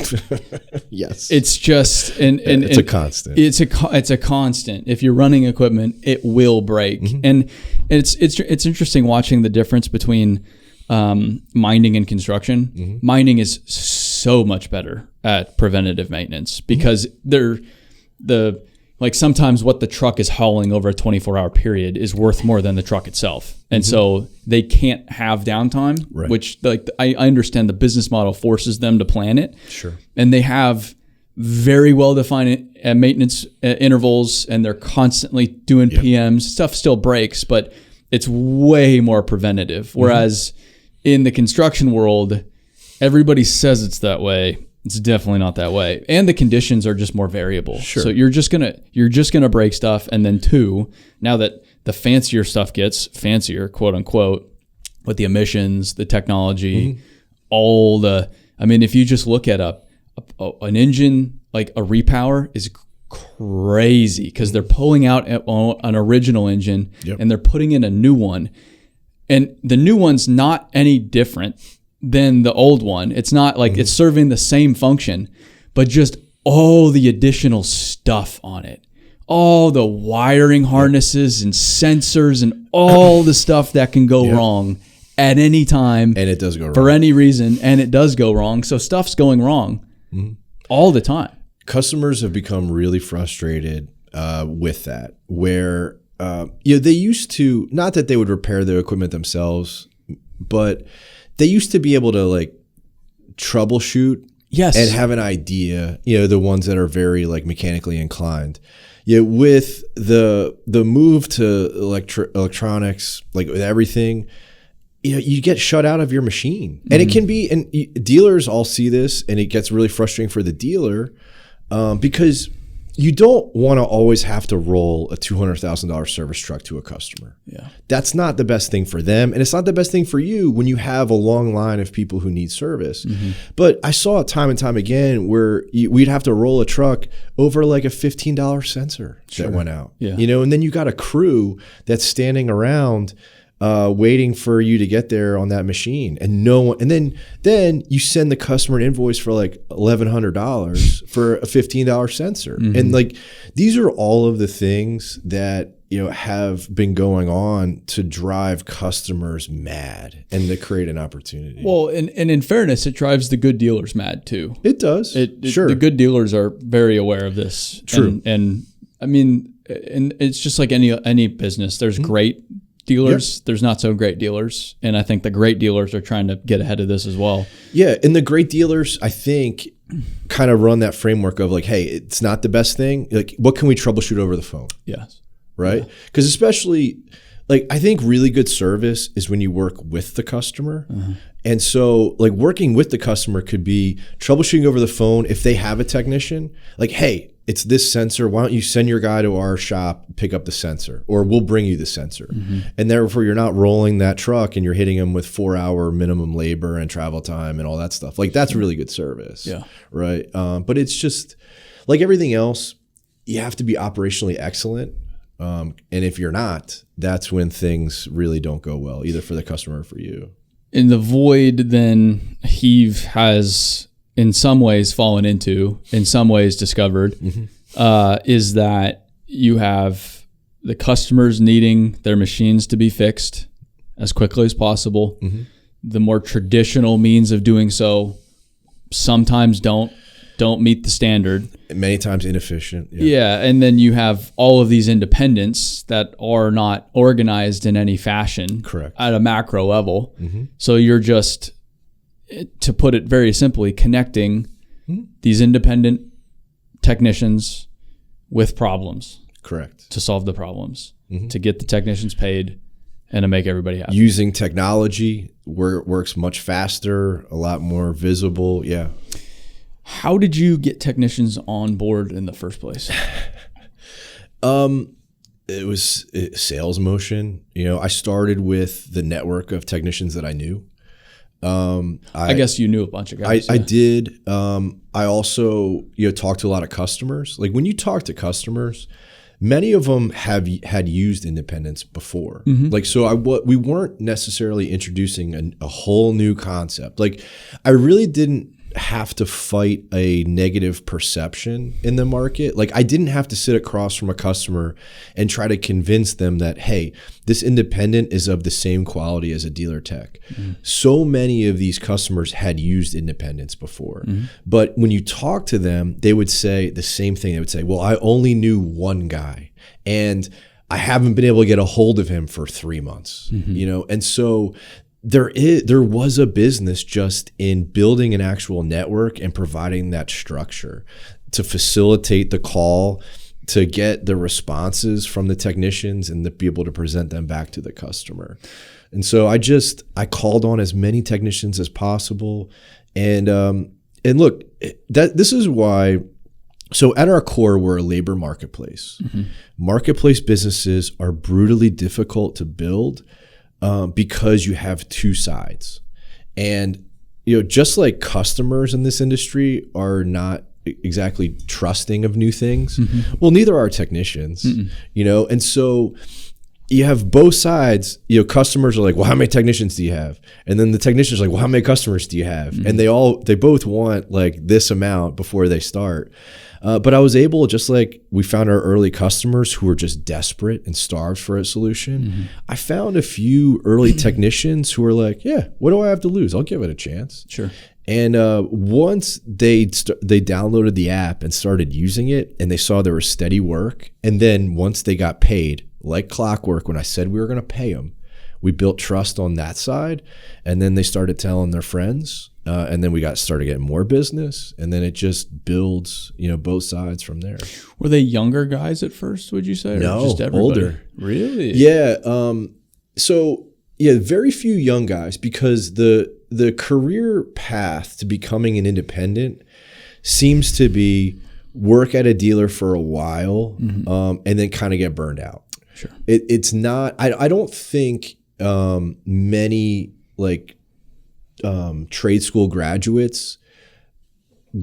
Speaker 1: Yes,
Speaker 2: it's just it's
Speaker 1: a constant.
Speaker 2: It's a constant. If you're running equipment, it will break, and it's interesting watching the difference between mining and construction. Mining is so much better at preventative maintenance because sometimes what the truck is hauling over a 24-hour period is worth more than the truck itself. And so they can't have downtime, which I understand the business model forces them to plan it.
Speaker 1: Sure. And
Speaker 2: they have very well-defined maintenance intervals, and they're constantly doing PMs. Stuff still breaks, but it's way more preventative. Whereas in the construction world, everybody says it's that way. It's definitely not that way. And the conditions are just more variable.
Speaker 1: Sure.
Speaker 2: So you're just gonna break stuff. And then now that the fancier stuff gets fancier, quote unquote, with the emissions, the technology, if you just look at an engine, like a repower is crazy because they're pulling out an original engine and they're putting in a new one. And the new one's not any different than the old one. It's not like it's serving the same function, but just all the additional stuff on it. All the wiring harnesses and sensors and all the stuff that can go wrong at any time.
Speaker 1: And it does go wrong.
Speaker 2: For any reason, and it does go wrong. So stuff's going wrong all the time.
Speaker 1: Customers have become really frustrated with that, where they used to, not that they would repair their equipment themselves, but they used to be able to troubleshoot and have an idea, the ones that are very mechanically inclined. With the move to electronics, with everything, you get shut out of your machine. And it can be, and dealers all see this, and it gets really frustrating for the dealer because you don't want to always have to roll a $200,000 service truck to a customer.
Speaker 2: Yeah.
Speaker 1: That's not the best thing for them. And it's not the best thing for you when you have a long line of people who need service. But I saw it time and time again where we'd have to roll a truck over a $15 sensor that went out. Yeah. And then you got a crew that's standing around waiting for you to get there on that machine, and no one. And then you send the customer an invoice for like $1,100 for a $15 sensor, and like these are all of the things that have been going on to drive customers mad and to create an opportunity.
Speaker 2: Well, and in fairness, it drives the good dealers mad too.
Speaker 1: It does. Sure.
Speaker 2: The good dealers are very aware of this.
Speaker 1: True.
Speaker 2: And I mean, and it's just like any business. There's great dealers. Yep. There's not so great dealers. And I think the great dealers are trying to get ahead of this as well.
Speaker 1: Yeah. And the great dealers, I think, kind of run that framework of like, hey, it's not the best thing. Like, what can we troubleshoot over the phone?
Speaker 2: Yes.
Speaker 1: Right? Because especially, like, I think really good service is when you work with the customer. And so, like, working with the customer could be troubleshooting over the phone if they have a technician. Like, hey, it's this sensor. Why don't you send your guy to our shop, pick up the sensor, or we'll bring you the sensor. And therefore, you're not rolling that truck and you're hitting them with 4-hour minimum labor and travel time and all that stuff. Like, that's really good service.
Speaker 2: Yeah.
Speaker 1: Right? But it's just, like everything else, you have to be operationally excellent. And if you're not, that's when things really don't go well, either for the customer or for you.
Speaker 2: In the void, then Heave has in some ways fallen into, in some ways discovered, is that you have the customers needing their machines to be fixed as quickly as possible. The more traditional means of doing so sometimes don't meet the standard.
Speaker 1: Many times inefficient.
Speaker 2: Yeah. And then you have all of these independents that are not organized in any fashion.
Speaker 1: Correct.
Speaker 2: At a macro level. So you're just, to put it very simply, connecting these independent technicians with problems.
Speaker 1: Correct.
Speaker 2: To solve the problems, to get the technicians paid, and to make everybody happy.
Speaker 1: Using technology where it works much faster, a lot more visible. Yeah.
Speaker 2: How did you get technicians on board in the first place?
Speaker 1: It was sales motion. I started with the network of technicians that I knew. I guess
Speaker 2: you knew a bunch of guys.
Speaker 1: I did. I also talked to a lot of customers. Like when you talk to customers, many of them had used independents before. Like so, we weren't necessarily introducing a whole new concept. Like I really didn't have to fight a negative perception in the market. Like I didn't have to sit across from a customer and try to convince them that, hey, this independent is of the same quality as a dealer tech. So many of these customers had used independents before. But when you talk to them, they would say the same thing. They would say, well, I only knew one guy and I haven't been able to get a hold of him for 3 months, And so there was a business just in building an actual network and providing that structure to facilitate the call, to get the responses from the technicians and to be able to present them back to the customer. And so I called on as many technicians as possible. And look, this is why. So at our core, we're a labor marketplace. Marketplace businesses are brutally difficult to build. Because you have two sides. And, just like customers in this industry are not exactly trusting of new things, well, neither are technicians, and so you have both sides. Customers are like, well, how many technicians do you have? And then the technicians are like, well, how many customers do you have? And they both want like this amount before they start. But I was able, just like we found our early customers who were just desperate and starved for a solution. I found a few early technicians who were like, yeah, what do I have to lose? I'll give it a chance.
Speaker 2: Sure.
Speaker 1: And once they downloaded the app and started using it and they saw there was steady work. And then once they got paid, like clockwork, when I said we were going to pay them, we built trust on that side. And then they started telling their friends. And then we started getting more business, and then it just builds, both sides from there.
Speaker 2: Were they younger guys at first, would you say? Or
Speaker 1: no,
Speaker 2: just everybody?
Speaker 1: Older.
Speaker 2: Really?
Speaker 1: Yeah. So very few young guys, because the career path to becoming an independent seems to be work at a dealer for a while, and then kind of get burned out.
Speaker 2: Sure.
Speaker 1: It's not. I don't think many like trade school graduates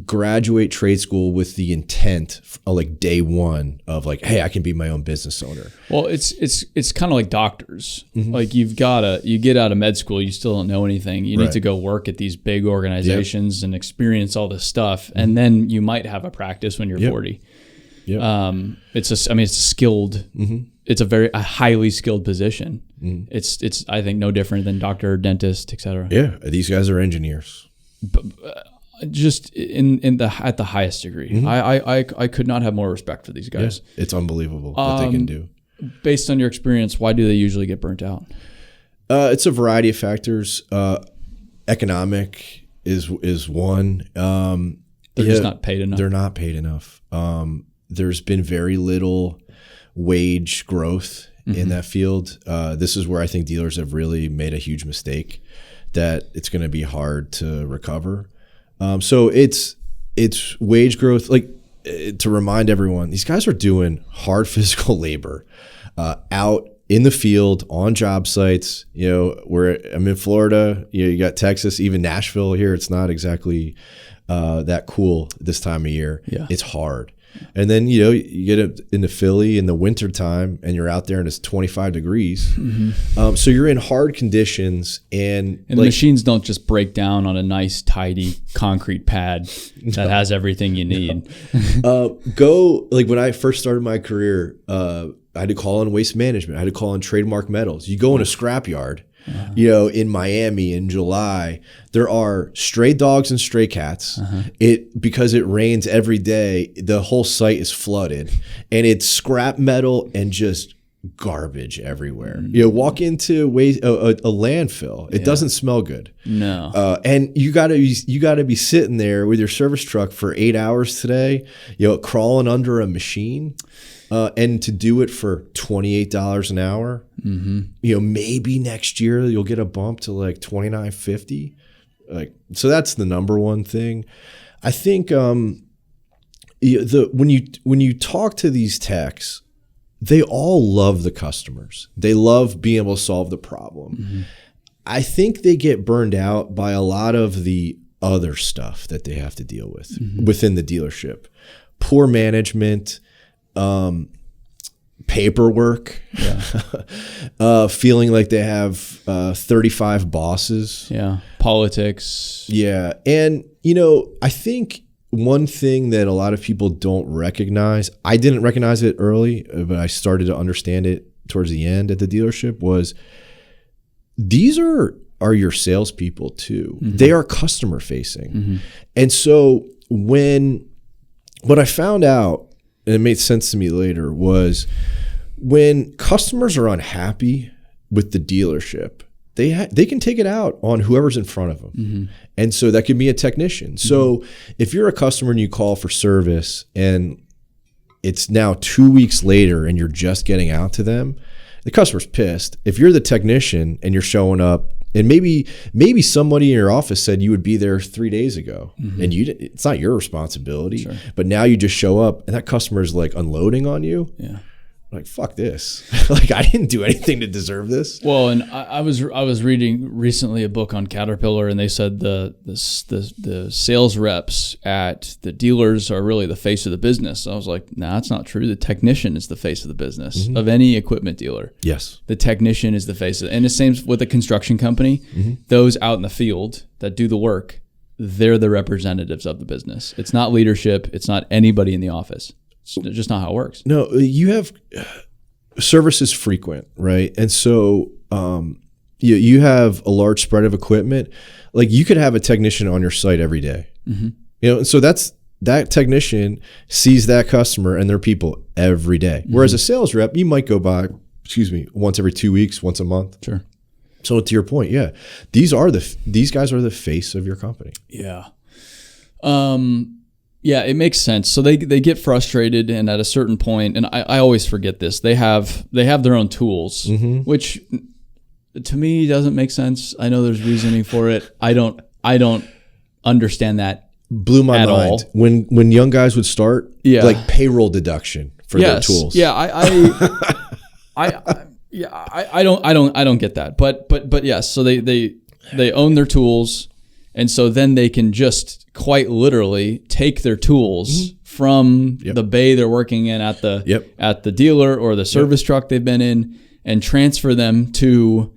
Speaker 1: graduate trade school with the intent like day one of like, hey, I can be my own business owner.
Speaker 2: Well, it's kind of like doctors. Like you get out of med school, you still don't know anything. You need to go work at these big organizations and experience all this stuff. And then you might have a practice when you're 40. It's a skilled, it's a highly skilled position. It's I think no different than doctor, dentist, etc.
Speaker 1: Yeah. These guys are engineers.
Speaker 2: Just at the highest degree. I could not have more respect for these guys.
Speaker 1: Yeah, it's unbelievable what they can do.
Speaker 2: Based on your experience, why do they usually get burnt out?
Speaker 1: It's a variety of factors. Economic is one.
Speaker 2: They're just not paid enough.
Speaker 1: They're not paid enough. There's been very little wage growth in that field. This is where I think dealers have really made a huge mistake, that it's going to be hard to recover. So it's wage growth. Like, to remind everyone, these guys are doing hard physical labor out in the field on job sites. You know, I'm in Florida. You got Texas, even Nashville here. It's not exactly that cool this time of year. Yeah. It's hard. And then, you get it into Philly in the wintertime and you're out there and it's 25 degrees. So you're in hard conditions, and
Speaker 2: the machines don't just break down on a nice, tidy concrete pad that has everything you need.
Speaker 1: When I first started my career, I had to call on waste management. I had to call on trademark metals. You go in a scrapyard. In Miami in July, there are stray dogs and stray cats. Because it rains every day, the whole site is flooded, and it's scrap metal and just garbage everywhere. Walk into a landfill, it doesn't smell good.
Speaker 2: No.
Speaker 1: And you gotta be sitting there with your service truck for 8 hours today, crawling under a machine. And to do it for $28 an hour, maybe next year you'll get a bump to like $29.50. So that's the number one thing. I think when you talk to these techs, they all love the customers. They love being able to solve the problem. I think they get burned out by a lot of the other stuff that they have to deal with within the dealership. Poor management. Paperwork, feeling like they have 35 bosses.
Speaker 2: Politics.
Speaker 1: And I think one thing that a lot of people don't recognize, I didn't recognize it early, but I started to understand it towards the end at the dealership, was these are your salespeople too. They are customer facing. And so what I found out, and it made sense to me later, was when customers are unhappy with the dealership, they can take it out on whoever's in front of them. And so that could be a technician. So if you're a customer and you call for service and it's now 2 weeks later and you're just getting out to them, the customer's pissed. If you're the technician and you're showing up, and maybe somebody in your office said you would be there 3 days ago, and it's not your responsibility. But now you just show up, and that customer is like unloading on you. Like, fuck this. Like, I didn't do anything to deserve this.
Speaker 2: Well, and I was reading recently a book on Caterpillar, and they said the sales reps at the dealers are really the face of the business. So I was like, nah, that's not true. The technician is the face of the business of any equipment dealer.
Speaker 1: Yes.
Speaker 2: The technician is the face of it. And the same with a construction company. Those out in the field that do the work, they're the representatives of the business. It's not leadership. It's not anybody in the office. It's just not how it works.
Speaker 1: No, you have service is frequent, right? And so you have a large spread of equipment. Like, you could have a technician on your site every day. And so that technician sees that customer and their people every day. Whereas a sales rep, you might go by, once every 2 weeks, once a month.
Speaker 2: Sure.
Speaker 1: So to your point, these guys are the face of your company.
Speaker 2: Yeah, it makes sense. So they get frustrated, and at a certain point, and I always forget this, they have their own tools, which to me doesn't make sense. I know there's reasoning for it. I don't understand that.
Speaker 1: Blew my mind all. When young guys would start, like payroll deduction for their tools. I don't get that. But yes, so they own their tools.
Speaker 2: And so then they can just quite literally take their tools from the bay they're working in at the dealer or the service truck they've been in and transfer them to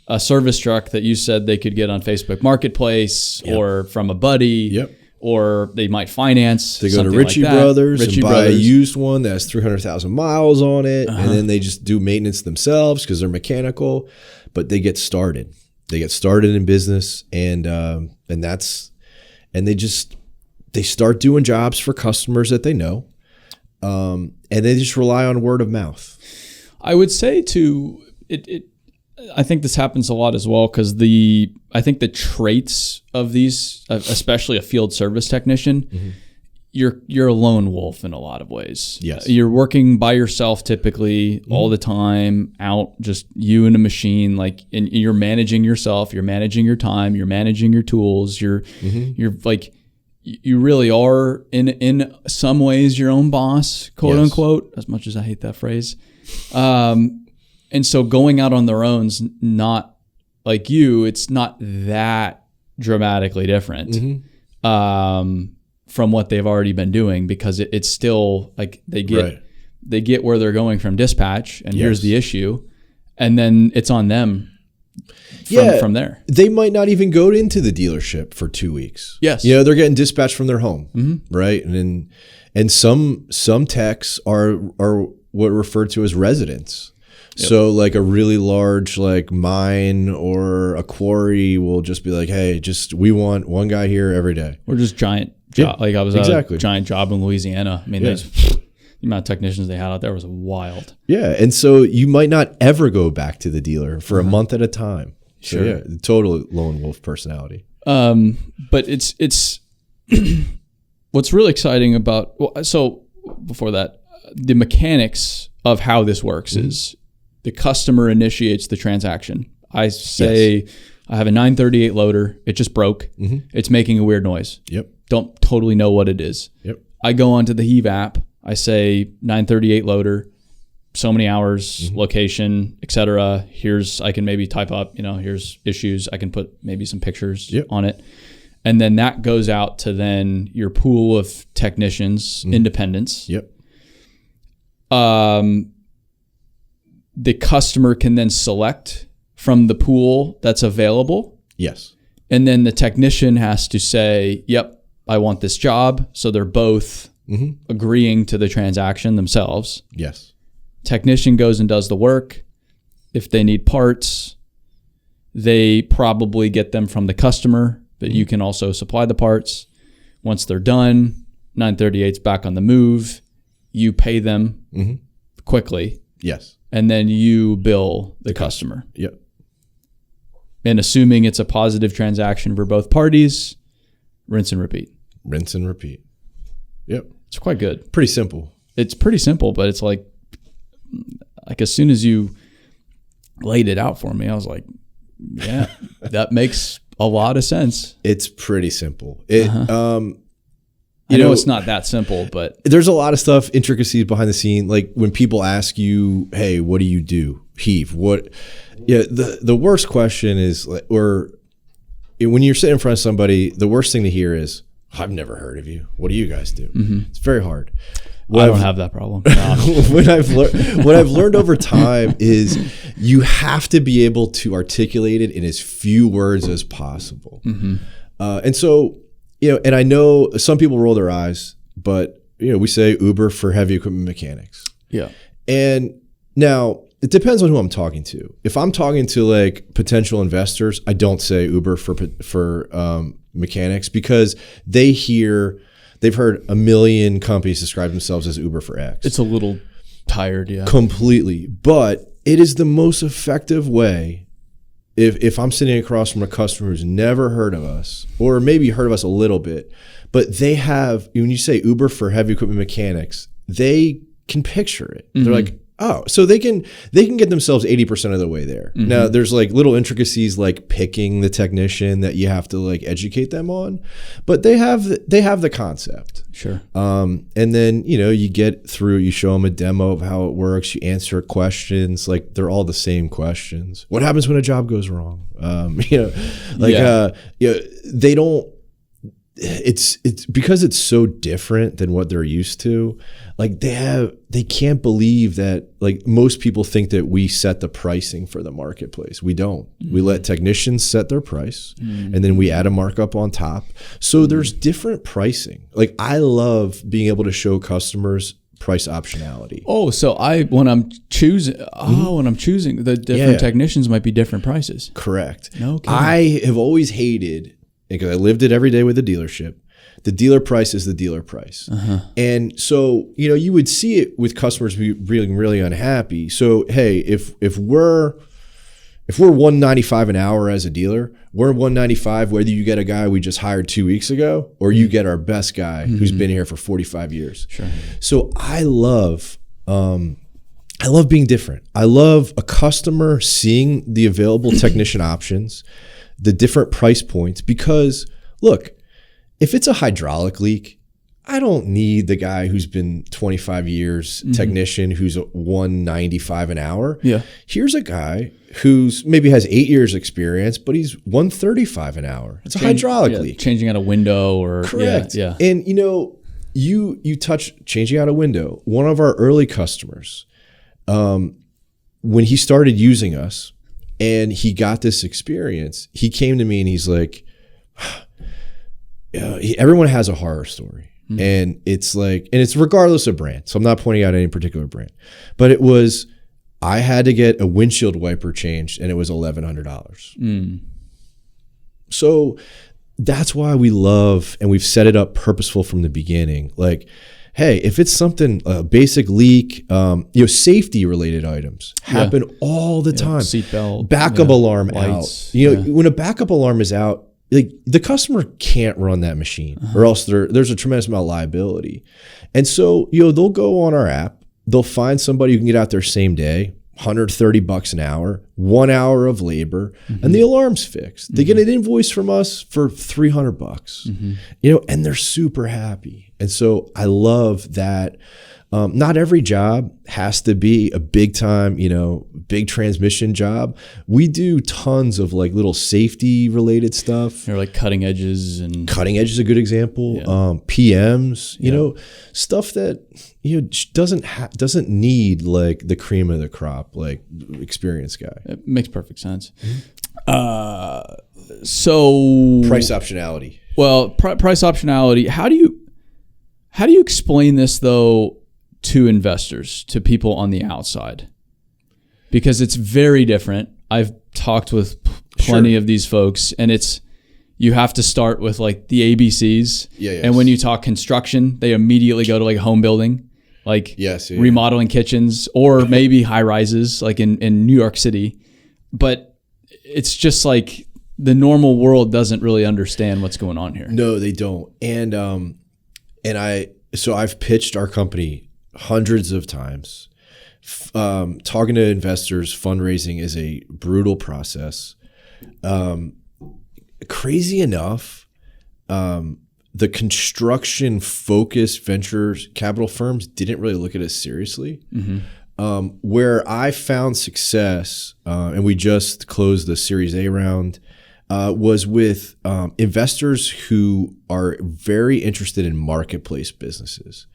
Speaker 2: a service truck that you said they could get on Facebook Marketplace or from a buddy, or they might finance.
Speaker 1: They go to Ritchie Brothers and buy a used one that has 300,000 miles on it, and then they just do maintenance themselves because they're mechanical, but they get started. They get started in business, and they start doing jobs for customers that they know, and they just rely on word of mouth.
Speaker 2: I would say too, I think this happens a lot as well because I think the traits of these, especially a field service technician, you're a lone wolf in a lot of ways.
Speaker 1: Yes,
Speaker 2: you're working by yourself typically all the time, out just you and a machine. Like, and you're managing yourself, you're managing your time, you're managing your tools. You're like, you really are in some ways your own boss, quote unquote. As much as I hate that phrase. And so going out on their own's not like you, it's not that dramatically different from what they've already been doing, because it's still like they get where they're going from dispatch, and here's the issue, and then it's on them from there.
Speaker 1: They might not even go into the dealership for 2 weeks.
Speaker 2: Yes.
Speaker 1: They're getting dispatched from their home, right? And some techs are what are referred to as residents. So like a really large like mine or a quarry will just be like, hey, we want one guy here every day.
Speaker 2: Or just giant job. Like I was at a giant job in Louisiana. I mean, the amount of technicians they had out there was wild. Yeah. And so you might not ever go back to the dealer for a month at a time. So yeah, total lone wolf personality. But it's what's really exciting about, so before that, the mechanics of how this works is the customer initiates the transaction. I say, I have a 938 loader. It just broke. It's making a weird noise. Don't totally know what it is. I go onto the Heave app. I say 938 loader, so many hours, location, etc. I can maybe type up, here's issues. I can put maybe some pictures on it. And then that goes out to then your pool of technicians, independents. The customer can then select from the pool that's available.
Speaker 1: Yes.
Speaker 2: And then the technician has to say, yep, I want this job. So they're both agreeing to the transaction themselves.
Speaker 1: Yes.
Speaker 2: Technician goes and does the work. If they need parts, they probably get them from the customer, but you can also supply the parts. Once they're done, 938's back on the move. You pay them quickly.
Speaker 1: Yes.
Speaker 2: And then you bill the customer.
Speaker 1: Yep.
Speaker 2: And assuming it's a positive transaction for both parties, rinse and repeat.
Speaker 1: Rinse and repeat. Yep.
Speaker 2: It's quite good.
Speaker 1: Pretty simple.
Speaker 2: It's pretty simple, but it's like as soon as you laid it out for me, I was like, yeah, that makes a lot of sense.
Speaker 1: It's pretty simple.
Speaker 2: I know it's not that simple, but
Speaker 1: there's a lot of stuff, intricacies behind the scene. Like when people ask you, hey, what do you do? Heave. What? Yeah. The worst question is, or when you're sitting in front of somebody, the worst thing to hear is, I've never heard of you. What do you guys do? It's very hard.
Speaker 2: I don't have that problem.
Speaker 1: What I've learned over time is you have to be able to articulate it in as few words as possible. And so, and I know some people roll their eyes, but we say Uber for heavy equipment mechanics.
Speaker 2: Yeah.
Speaker 1: And now it depends on who I'm talking to. If I'm talking to like potential investors, I don't say Uber for mechanics, because they've heard a million companies describe themselves as Uber for X.
Speaker 2: It's a little tired, yeah.
Speaker 1: Completely. But it is the most effective way. If I'm sitting across from a customer who's never heard of us, or maybe heard of us a little bit, but they have, when you say Uber for heavy equipment mechanics, they can picture it. They're like, Oh, so they can get themselves 80% of the way there. Mm-hmm. Now there's like little intricacies like picking the technician that you have to like educate them on, but they have the concept.
Speaker 2: Sure.
Speaker 1: And then, you get through, you show them a demo of how it works, you answer questions, like they're all the same questions. What happens when a job goes wrong? They don't, it's because it's so different than what they're used to. Like they can't believe that, like, most people think that we set the pricing for the marketplace. We don't. Mm-hmm. We let technicians set their price, and then we add a markup on top. So there's different pricing. Like, I love being able to show customers price optionality.
Speaker 2: Oh, so when I'm choosing the different technicians might be different prices.
Speaker 1: Correct.
Speaker 2: No kidding.
Speaker 1: I have always hated, because I lived it every day with the dealership, the dealer price is the dealer price. Uh-huh. And so, you would see it with customers being really unhappy. So, hey, if we're $195 an hour as a dealer, we're $195 whether you get a guy we just hired 2 weeks ago or you get our best guy who's been here for 45 years.
Speaker 2: Sure.
Speaker 1: So I love being different. I love a customer seeing the available technician options, the different price points, because look, if it's a hydraulic leak, I don't need the guy who's been 25 years technician who's $195 an hour. Yeah. Here's a guy who's maybe has 8 years experience, but he's $135 an hour. It's a hydraulic leak.
Speaker 2: Changing out a window or
Speaker 1: correct.
Speaker 2: Yeah.
Speaker 1: And you touch changing out a window. One of our early customers, when he started using us and he got this experience, he came to me and he's like, everyone has a horror story. Mm-hmm. And it's regardless of brand. So I'm not pointing out any particular brand, but it was, I had to get a windshield wiper changed and it was $1,100. Mm. So that's why we love, and we've set it up purposeful from the beginning. Like, hey, if it's something, a basic leak, safety related items happen all the time.
Speaker 2: Seatbelt,
Speaker 1: backup alarm
Speaker 2: lights,
Speaker 1: out. When a backup alarm is out, like, the customer can't run that machine, or else there's a tremendous amount of liability. And so, they'll go on our app, they'll find somebody who can get out there same day, $130 an hour, 1 hour of labor, and the alarm's fixed. They get an invoice from us for $300, and they're super happy. And so I love that. Not every job has to be a big time, big transmission job. We do tons of like little safety related stuff.
Speaker 2: Or like cutting edges
Speaker 1: is a good example. Yeah. PMs, stuff that doesn't need like the cream of the crop, like experienced guy.
Speaker 2: It makes perfect sense. So
Speaker 1: price optionality.
Speaker 2: Well, price optionality. How do you explain this though to investors, to people on the outside? Because it's very different. I've talked with plenty of these folks, and you have to start with like the ABCs.
Speaker 1: Yes.
Speaker 2: And when you talk construction, they immediately go to like home building, like remodeling kitchens, or maybe high rises like in New York City. But it's just like the normal world doesn't really understand what's going on here.
Speaker 1: No, they don't. And I've pitched our company hundreds of times. Talking to investors, fundraising is a brutal process. Crazy enough, the construction focused venture capital firms didn't really look at us seriously. Where I found success, and we just closed the Series A round, was with investors who are very interested in marketplace businesses.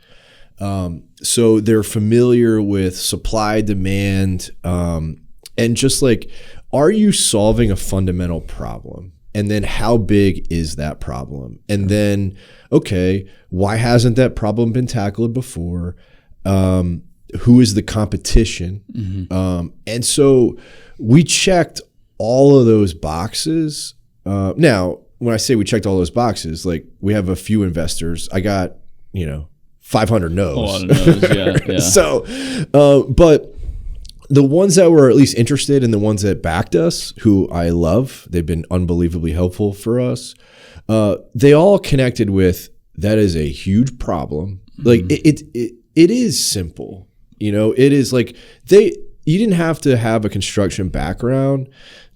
Speaker 1: So they're familiar with supply, demand, and just like, are you solving a fundamental problem? And then how big is that problem? And then, okay, why hasn't that problem been tackled before? Who is the competition? And so we checked all of those boxes. Now, when I say we checked all those boxes, like, we have a few investors. I got, 500 no's.
Speaker 2: A lot of no's, yeah.
Speaker 1: So, but the ones that were at least interested and the ones that backed us, who I love, they've been unbelievably helpful for us. They all connected with, that is a huge problem. Like, it is simple. You know, it is like you didn't have to have a construction background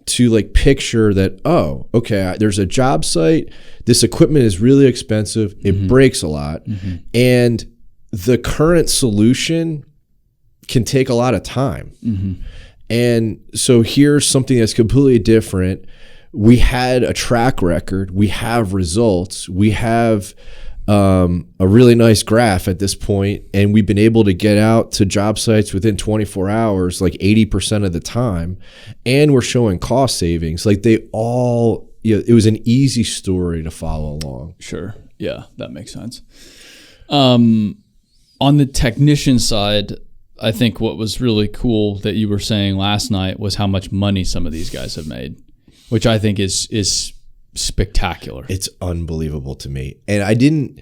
Speaker 1: to like picture that, oh, okay, there's a job site. This equipment is really expensive. It breaks a lot. And the current solution can take a lot of time. And so here's something that's completely different. We had a track record. We have results. We have a really nice graph at this point, and we've been able to get out to job sites within 24 hours, like 80% of the time, and we're showing cost savings. Like they all, it was an easy story to follow along.
Speaker 2: Sure. Yeah, that makes sense. On the technician side, I think what was really cool that you were saying last night was how much money some of these guys have made, which I think is spectacular.
Speaker 1: It's unbelievable to me. And I didn't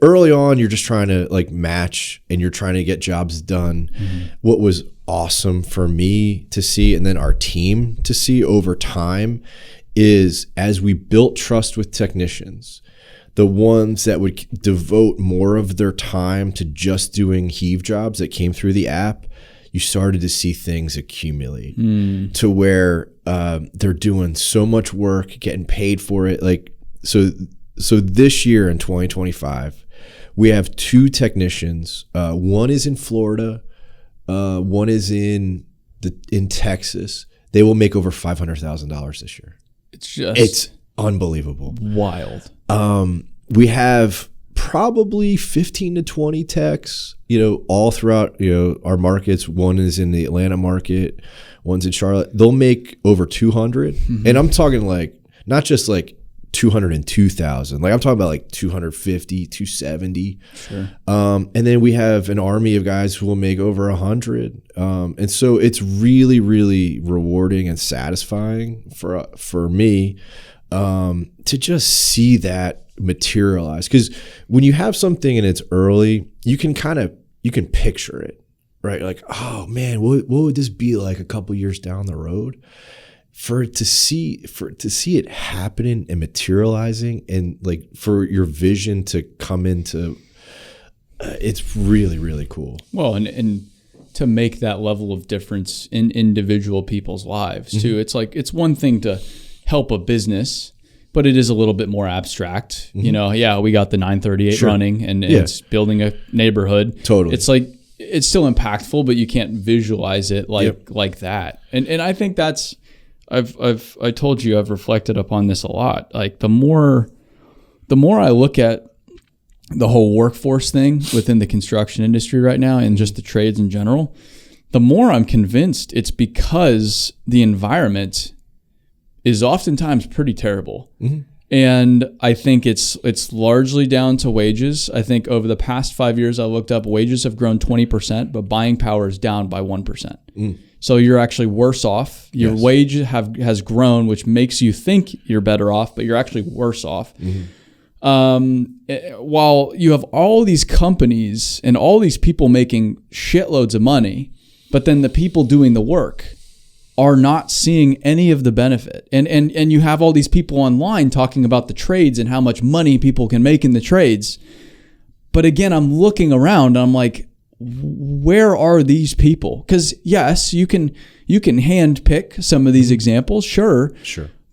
Speaker 1: early on, you're just trying to like match and you're trying to get jobs done. What was awesome for me to see, and then our team to see over time, is as we built trust with technicians, the ones that would devote more of their time to just doing Heave jobs that came through the app, you started to see things accumulate to where they're doing so much work, getting paid for it. Like, so this year in 2025, we have 2 technicians. One is in Florida. One is in Texas. They will make over $500,000 this year. It's unbelievable.
Speaker 2: Wild.
Speaker 1: We have probably 15 to 20 techs, all throughout, our markets. One is in the Atlanta market, one's in Charlotte. They'll make over 200. And I'm talking like, not just like 202,000. Like I'm talking about like 250, 270. Sure. And then we have an army of guys who will make over 100. And so it's really, really rewarding and satisfying for me to just see that materialize. Because when you have something and it's early, you can picture it, right? Like, oh man, what would this be like a couple years down the road? For to see it happening and materializing, and like for your vision to come into, it's really, really cool.
Speaker 2: Well, and to make that level of difference in individual people's lives too. It's like, it's one thing to help a business, but it is a little bit more abstract. We got the 938 running and it's building a neighborhood.
Speaker 1: Totally.
Speaker 2: It's like, it's still impactful, but you can't visualize it like that. And I think that's, I told you, I've reflected upon this a lot. Like the more I look at the whole workforce thing within the construction industry right now and just the trades in general, the more I'm convinced it's because the environment is oftentimes pretty terrible. And I think it's largely down to wages. I think over the past 5 years, I looked up, wages have grown 20%, but buying power is down by 1%. So you're actually worse off. Your wage has grown, which makes you think you're better off, but you're actually worse off. While you have all these companies and all these people making shitloads of money, but then the people doing the work are not seeing any of the benefit. And you have all these people online talking about the trades and how much money people can make in the trades. But again, I'm looking around and I'm like, where are these people? Because yes, you can hand pick some of these examples, sure.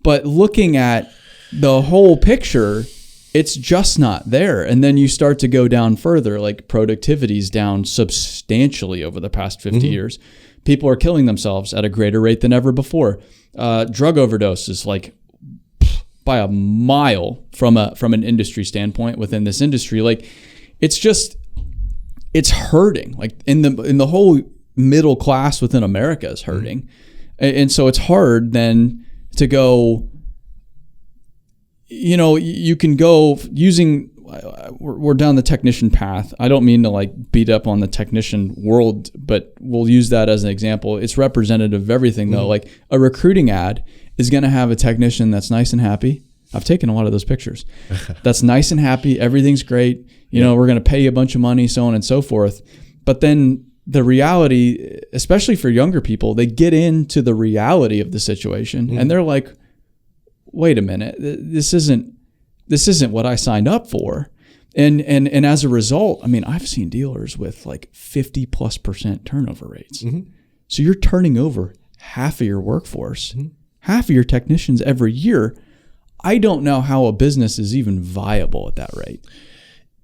Speaker 2: But looking at the whole picture, it's just not there. And then you start to go down further, like productivity's down substantially over the past 50 years. People are killing themselves at a greater rate than ever before. Drug overdoses, like by a mile from an industry standpoint within this industry. Like it's hurting. Like in the whole middle class within America is hurting. And so it's hard then to go, you can go using, we're down the technician path. I don't mean to like beat up on the technician world, but we'll use that as an example. It's representative of everything though. Like a recruiting ad is going to have a technician that's nice and happy. I've taken a lot of those pictures. That's nice and happy. Everything's great. We're going to pay you a bunch of money, so on and so forth. But then the reality, especially for younger people, they get into the reality of the situation and they're like, wait a minute, this isn't what I signed up for. And as a result, I mean, I've seen dealers with like 50+% turnover rates. Mm-hmm. So you're turning over half of your workforce, half of your technicians every year. I don't know how a business is even viable at that rate.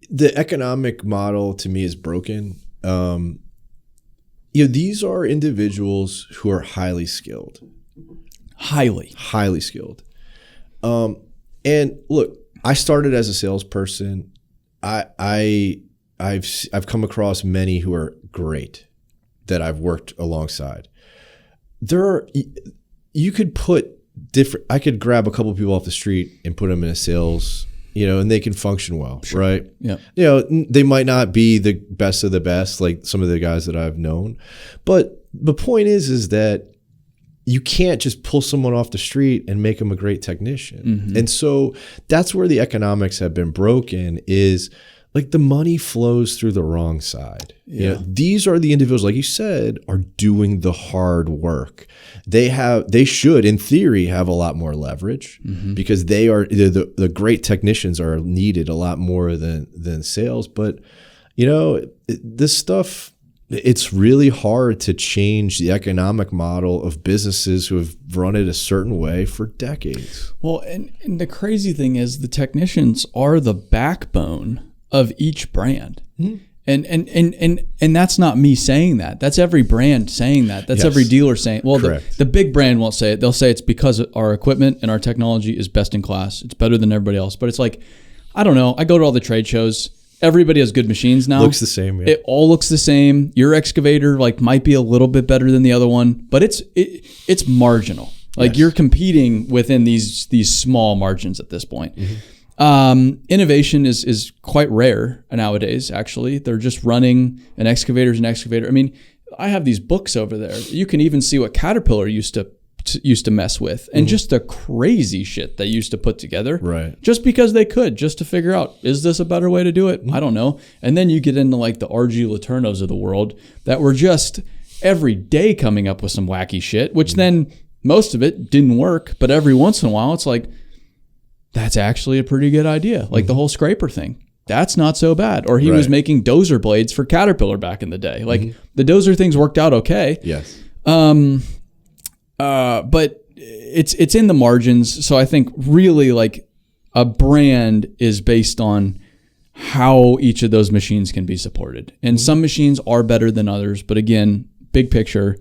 Speaker 1: The economic model to me is broken. These are individuals who are highly skilled. Highly skilled. And look, I started as a salesperson. I've come across many who are great that I've worked alongside. You could put I could grab a couple of people off the street and put them in a sales, and they can function well, sure. Right?
Speaker 2: Yeah.
Speaker 1: They might not be the best of the best, like some of the guys that I've known, but the point is that you can't just pull someone off the street and make them a great technician. Mm-hmm. And so that's where the economics have been broken, is like the money flows through the wrong side.
Speaker 2: Yeah.
Speaker 1: These are the individuals, like you said, are doing the hard work. They should, in theory, have a lot more leverage, because they are the great technicians are needed a lot more than sales. But this stuff, it's really hard to change the economic model of businesses who have run it a certain way for decades.
Speaker 2: Well, and the crazy thing is the technicians are the backbone of each brand. Mm-hmm. And that's not me saying that. That's every brand saying that. That's every dealer saying. Well, the big brand won't say it. They'll say it's because our equipment and our technology is best in class. It's better than everybody else. But it's like, I don't know. I go to all the trade shows. Everybody has good machines now.
Speaker 1: Looks the same. Yeah.
Speaker 2: It all looks the same. Your excavator might be a little bit better than the other one, but it's marginal. You're competing within these small margins at this point. Mm-hmm. Innovation is quite rare nowadays. Actually, they're just running an excavator's an excavator. I mean, I have these books over there. You can even see what Caterpillar used to mess with, and just the crazy shit they used to put together,
Speaker 1: right?
Speaker 2: Just because they could, just to figure out, is this a better way to do it? I don't know. And then you get into like the RG Letourneaus of the world that were just every day coming up with some wacky shit, which then most of it didn't work, but every once in a while it's like, that's actually a pretty good idea. Like the whole scraper thing. That's not so bad. Or he was making dozer blades for Caterpillar back in the day. Like the dozer things worked out okay.
Speaker 1: Yes.
Speaker 2: But it's in the margins. So I think really like a brand is based on how each of those machines can be supported. And some machines are better than others. But again, big picture,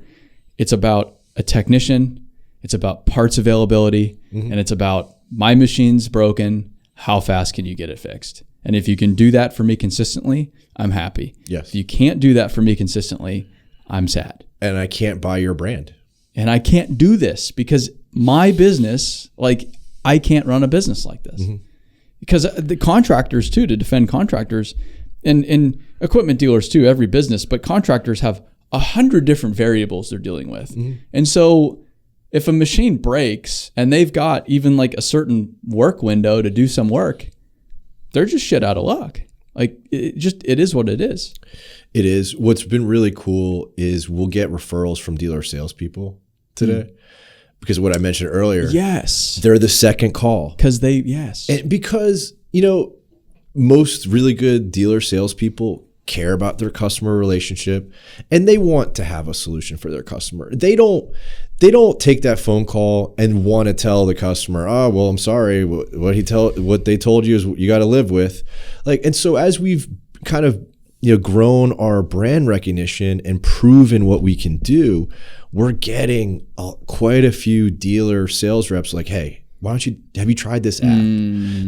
Speaker 2: it's about a technician, it's about parts availability, and it's about my machine's broken, how fast can you get it fixed? And if you can do that for me consistently, I'm happy.
Speaker 1: Yes.
Speaker 2: If you can't do that for me consistently, I'm sad.
Speaker 1: And I can't buy your brand.
Speaker 2: And I can't do this because my business, I can't run a business like this. Because the contractors too, to defend contractors and equipment dealers too, every business, but contractors have 100 different variables they're dealing with. And so if a machine breaks and they've got even like a certain work window to do some work, they're just shit out of luck. Like it is what it is. It
Speaker 1: is. What's been really cool is we'll get referrals from dealer salespeople today because of what I mentioned earlier.
Speaker 2: Yes.
Speaker 1: They're the second call.
Speaker 2: And
Speaker 1: because, most really good dealer salespeople care about their customer relationship and they want to have a solution for their customer. They don't take that phone call and want to tell the customer, oh, well, I'm sorry. What they told you is you got to live with. And so as we've kind of, grown our brand recognition and proven what we can do, we're getting quite a few dealer sales reps like, hey, have you tried this app?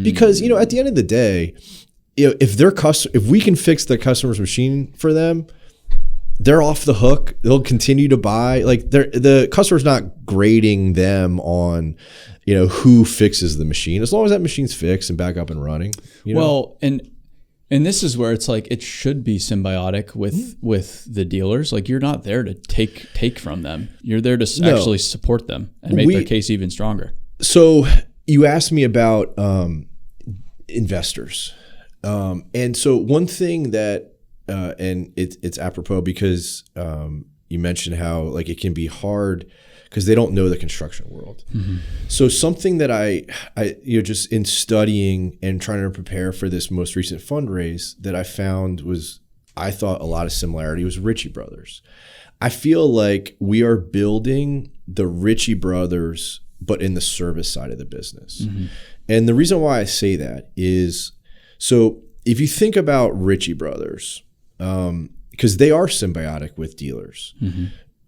Speaker 1: Because, at the end of the day, if we can fix the customer's machine for them, they're off the hook. They'll continue to buy. The customer's not grading them on, who fixes the machine, as long as that machine's fixed and back up and running.
Speaker 2: Well, and this is where it's like it should be symbiotic with the dealers. Like you're not there to take from them. You're there to actually support them and make their case even stronger.
Speaker 1: So you asked me about investors. And so one thing that, and it's apropos because you mentioned how it can be hard because they don't know the construction world. So something that I just in studying and trying to prepare for this most recent fundraise that I found was, I thought a lot of similarity was Ritchie Brothers. I feel like we are building the Ritchie Brothers, but in the service side of the business. And the reason why I say that is, so if you think about Ritchie Brothers, because they are symbiotic with dealers,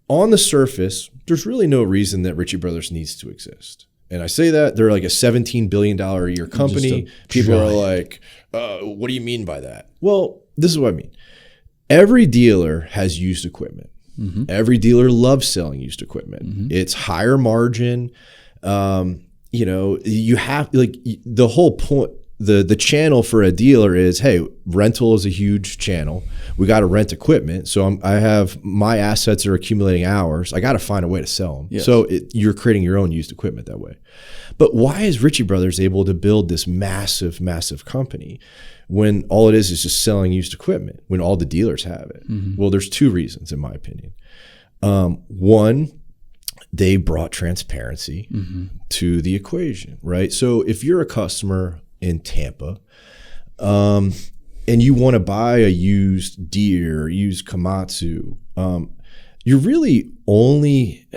Speaker 1: on the surface, there's really no reason that Ritchie Brothers needs to exist. And I say that they're like a $17 billion a year company. People are like, what do you mean by that? Well, this is what I mean. Every dealer has used equipment. Every dealer loves selling used equipment. It's higher margin. You have, like, the whole point, the channel for a dealer is, hey, rental is a huge channel. We got to rent equipment. So I have my assets are accumulating hours. I got to find a way to sell them. Yes. So you're creating your own used equipment that way. But why is Ritchie Brothers able to build this massive, massive company when all it is just selling used equipment, when all the dealers have it? Well, there's two reasons, in my opinion. One, they brought transparency to the equation, right? So if you're a customer in Tampa, and you want to buy a used Deere, used Komatsu, you're really only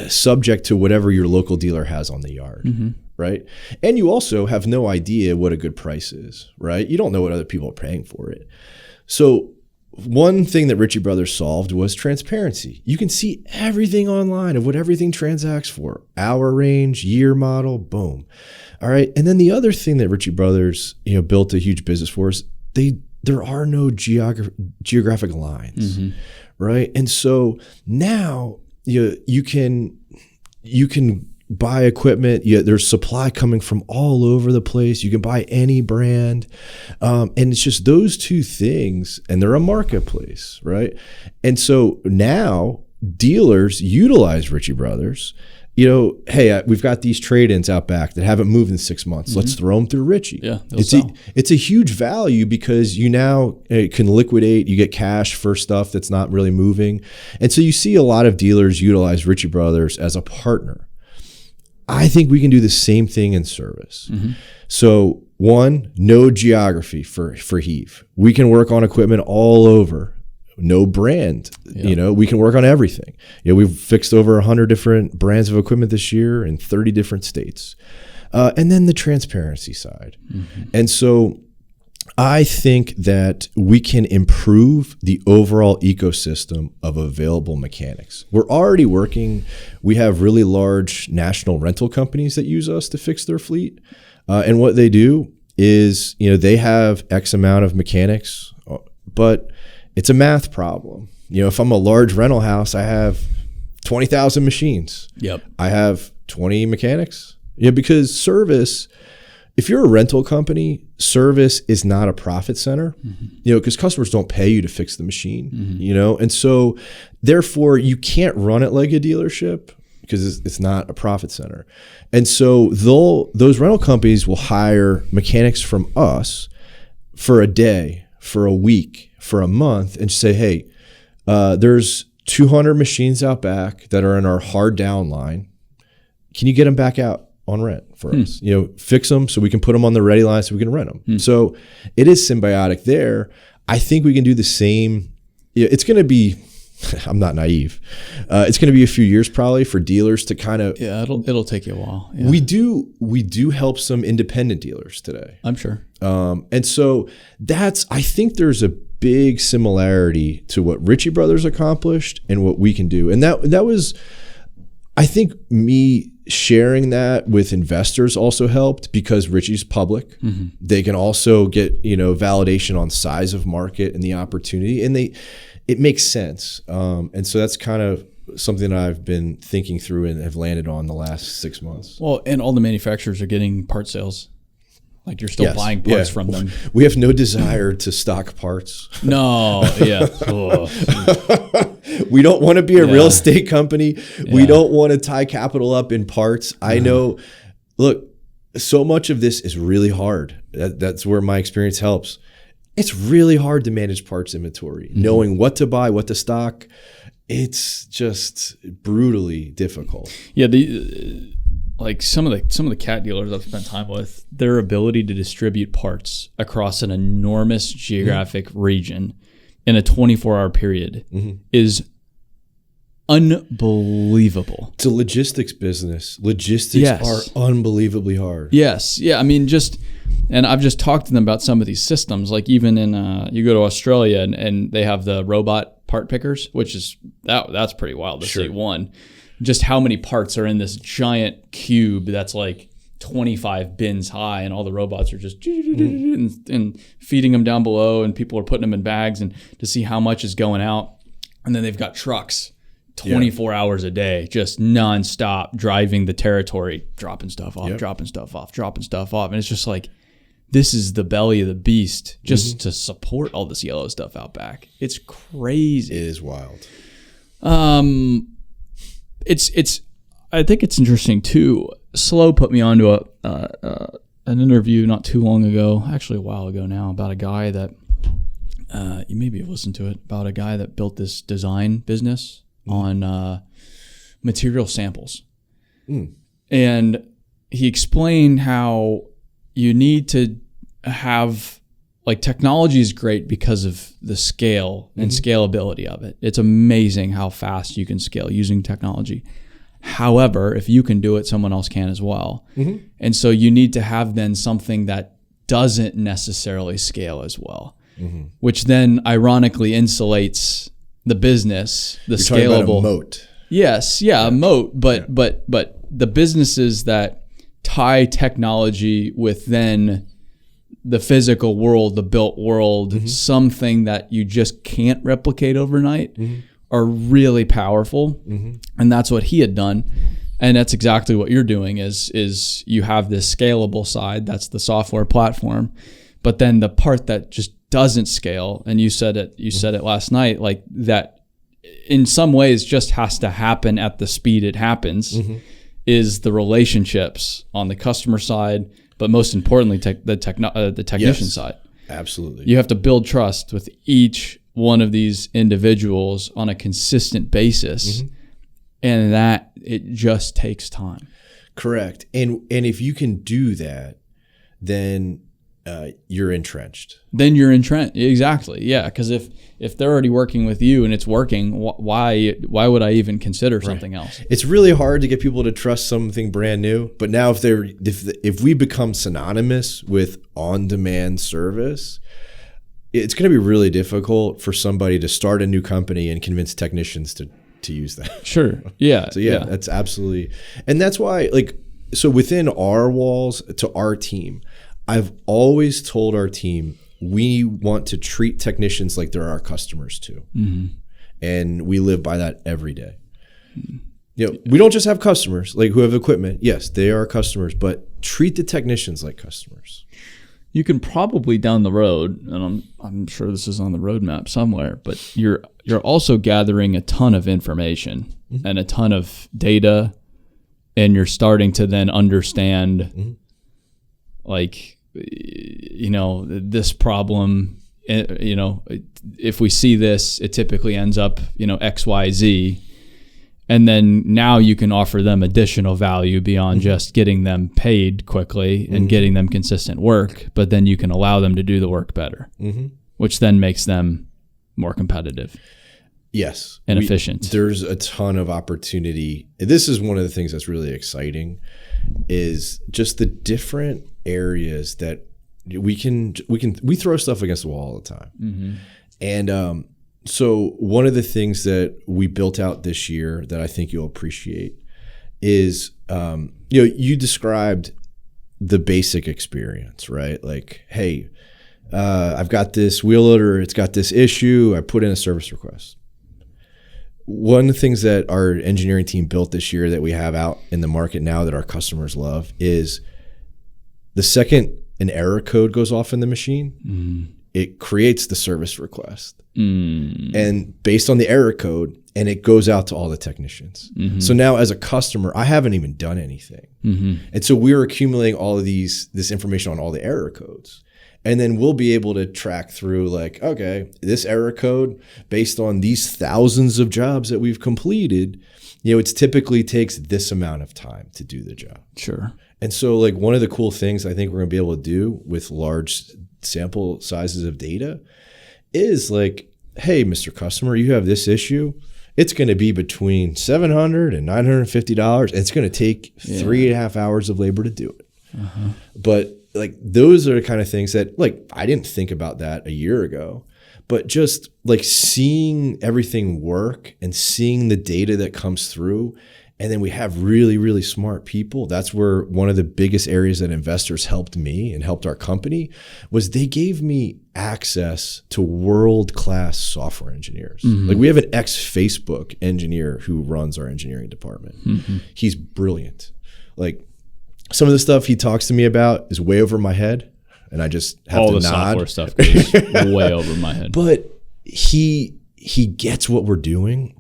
Speaker 1: subject to whatever your local dealer has on the yard, right? And you also have no idea what a good price is, right? You don't know what other people are paying for it. So one thing that Ritchie Brothers solved was transparency. You can see everything online of what everything transacts for. Hour range, year model, boom. All right. And then the other thing that Ritchie Brothers, built a huge business for is there are no geographic lines, right? And so now you can buy equipment. There's supply coming from all over the place. You can buy any brand. And it's just those two things, and they're a marketplace, right? And so now dealers utilize Ritchie Brothers. Hey, we've got these trade-ins out back that haven't moved in 6 months. Let's throw them through Ritchie. Yeah, it's a huge value because you now can liquidate. You get cash for stuff that's not really moving. And so you see a lot of dealers utilize Ritchie Brothers as a partner. I think we can do the same thing in service. So one, no geography for Heave. We can work on equipment all over. No brand, we can work on everything. We've fixed over 100 different brands of equipment this year in 30 different states. And then the transparency side. And so I think that we can improve the overall ecosystem of available mechanics. We're already working. We have really large national rental companies that use us to fix their fleet. And what they do is, they have X amount of mechanics, but it's a math problem. If I'm a large rental house, I have 20,000 machines. Yep. I have 20 mechanics. Because service, if you're a rental company, service is not a profit center, because customers don't pay you to fix the machine, and so therefore you can't run it like a dealership because it's not a profit center. And so those rental companies will hire mechanics from us for a day, for a week, for a month, and say, hey, there's 200 machines out back that are in our hard down line. Can you get them back out on rent for us? Fix them so we can put them on the ready line so we can rent them. So it is symbiotic there. I think we can do the same. It's going to be, I'm not naive. It's going to be a few years probably for dealers to kind of.
Speaker 2: Yeah, it'll take you a while. Yeah.
Speaker 1: We do help some independent dealers today.
Speaker 2: I'm sure.
Speaker 1: And so I think there's a big similarity to what Ritchie Brothers accomplished and what we can do. And that was, I think, me sharing that with investors also helped because Ritchie's public. They can also get, validation on size of market and the opportunity, and it makes sense. And so that's kind of something that I've been thinking through and have landed on the last 6 months.
Speaker 2: Well, and all the manufacturers are getting part sales. Like you're still buying parts from them.
Speaker 1: We have no desire to stock parts.
Speaker 2: No, yeah.
Speaker 1: We don't want to be a real estate company. Yeah. We don't want to tie capital up in parts. I know, look, so much of this is really hard. That's where my experience helps. it's really hard to manage parts inventory, knowing what to buy, what to stock. It's just brutally difficult.
Speaker 2: Yeah, like some of the cat dealers I've spent time with, their ability to distribute parts across an enormous geographic region in a 24-hour period is unbelievable.
Speaker 1: It's a logistics business. Logistics are unbelievably hard.
Speaker 2: Yes. Yeah. I mean, and I've just talked to them about some of these systems. Like even in, you go to Australia and they have the robot part pickers, which is, that's pretty wild to see. One, just how many parts are in this giant cube that's like 25 bins high, and all the robots are just and feeding them down below, and people are putting them in bags and to see how much is going out. And then they've got trucks 24 hours a day, just nonstop driving the territory, dropping stuff off, dropping stuff off, dropping stuff off. And it's just like, this is the belly of the beast just to support all this yellow stuff out back. It's crazy.
Speaker 1: It is wild.
Speaker 2: I think it's interesting too. Slow put me onto an interview not too long ago, actually a while ago now, about a guy that you maybe have listened to it, about a guy that built this design business on material samples. And he explained how you need to have, like, technology is great because of the scale and scalability of it. It's amazing how fast you can scale using technology. However, if you can do it, someone else can as well. And so you need to have then something that doesn't necessarily scale as well, which then ironically insulates the business, the
Speaker 1: You're
Speaker 2: scalable
Speaker 1: talking about a moat.
Speaker 2: Yes, a moat, but the businesses that tie technology with then the physical world, the built world, something that you just can't replicate overnight, are really powerful. And that's what he had done. And that's exactly what you're doing is you have this scalable side, that's the software platform, but then the part that just doesn't scale, and you said it last night, like that in some ways just has to happen at the speed it happens, is the relationships on the customer side, but most importantly, the technician side.
Speaker 1: Absolutely.
Speaker 2: You have to build trust with each one of these individuals on a consistent basis, and that it just takes time.
Speaker 1: Correct. And if you can do that, then you're entrenched.
Speaker 2: Exactly. Yeah. Because if they're already working with you and it's working, why would I even consider something else?
Speaker 1: It's really hard to get people to trust something brand new. But now if we become synonymous with on-demand service, it's going to be really difficult for somebody to start a new company and convince technicians to use that.
Speaker 2: Sure. Yeah.
Speaker 1: So that's absolutely, and that's why, so within our walls, to our team, I've always told our team, we want to treat technicians like they're our customers too. And we live by that every day. We don't just have customers like who have equipment. Yes, they are customers, but treat the technicians like customers.
Speaker 2: You can probably down the road, and I'm sure this is on the roadmap somewhere, but you're also gathering a ton of information and a ton of data, and you're starting to then understand, this problem, if we see this, it typically ends up, X, Y, Z. And then now you can offer them additional value beyond just getting them paid quickly and getting them consistent work, but then you can allow them to do the work better, which then makes them more competitive.
Speaker 1: Yes.
Speaker 2: And efficient.
Speaker 1: There's a ton of opportunity. This is one of the things that's really exciting, is just the different areas that we throw stuff against the wall all the time. And so one of the things that we built out this year that I think you'll appreciate is, you described the basic experience, right? Like, hey, I've got this wheel loader, it's got this issue, I put in a service request. One of the things that our engineering team built this year that we have out in the market now that our customers love is the second an error code goes off in the machine, it creates the service request. And based on the error code, and it goes out to all the technicians. So now as a customer, I haven't even done anything. And so we're accumulating all of this information on all the error codes. And then we'll be able to track through like, okay, this error code based on these thousands of jobs that we've completed, it's typically takes this amount of time to do the job.
Speaker 2: Sure.
Speaker 1: And so like one of the cool things I think we're going to be able to do with large sample sizes of data is like, hey, Mr. Customer, you have this issue. It's going to be between $700 and $950. And it's going to take 3.5 hours of labor to do it. But like those are the kind of things that like I didn't think about that a year ago, but just like seeing everything work and seeing the data that comes through. And then we have really, really smart people. That's where one of the biggest areas that investors helped me and helped our company was they gave me access to world-class software engineers. Like we have an ex-Facebook engineer who runs our engineering department. He's brilliant. Like some of the stuff he talks to me about is way over my head, and I just have to nod. All the
Speaker 2: software stuff goes way over my head.
Speaker 1: But he gets what we're doing.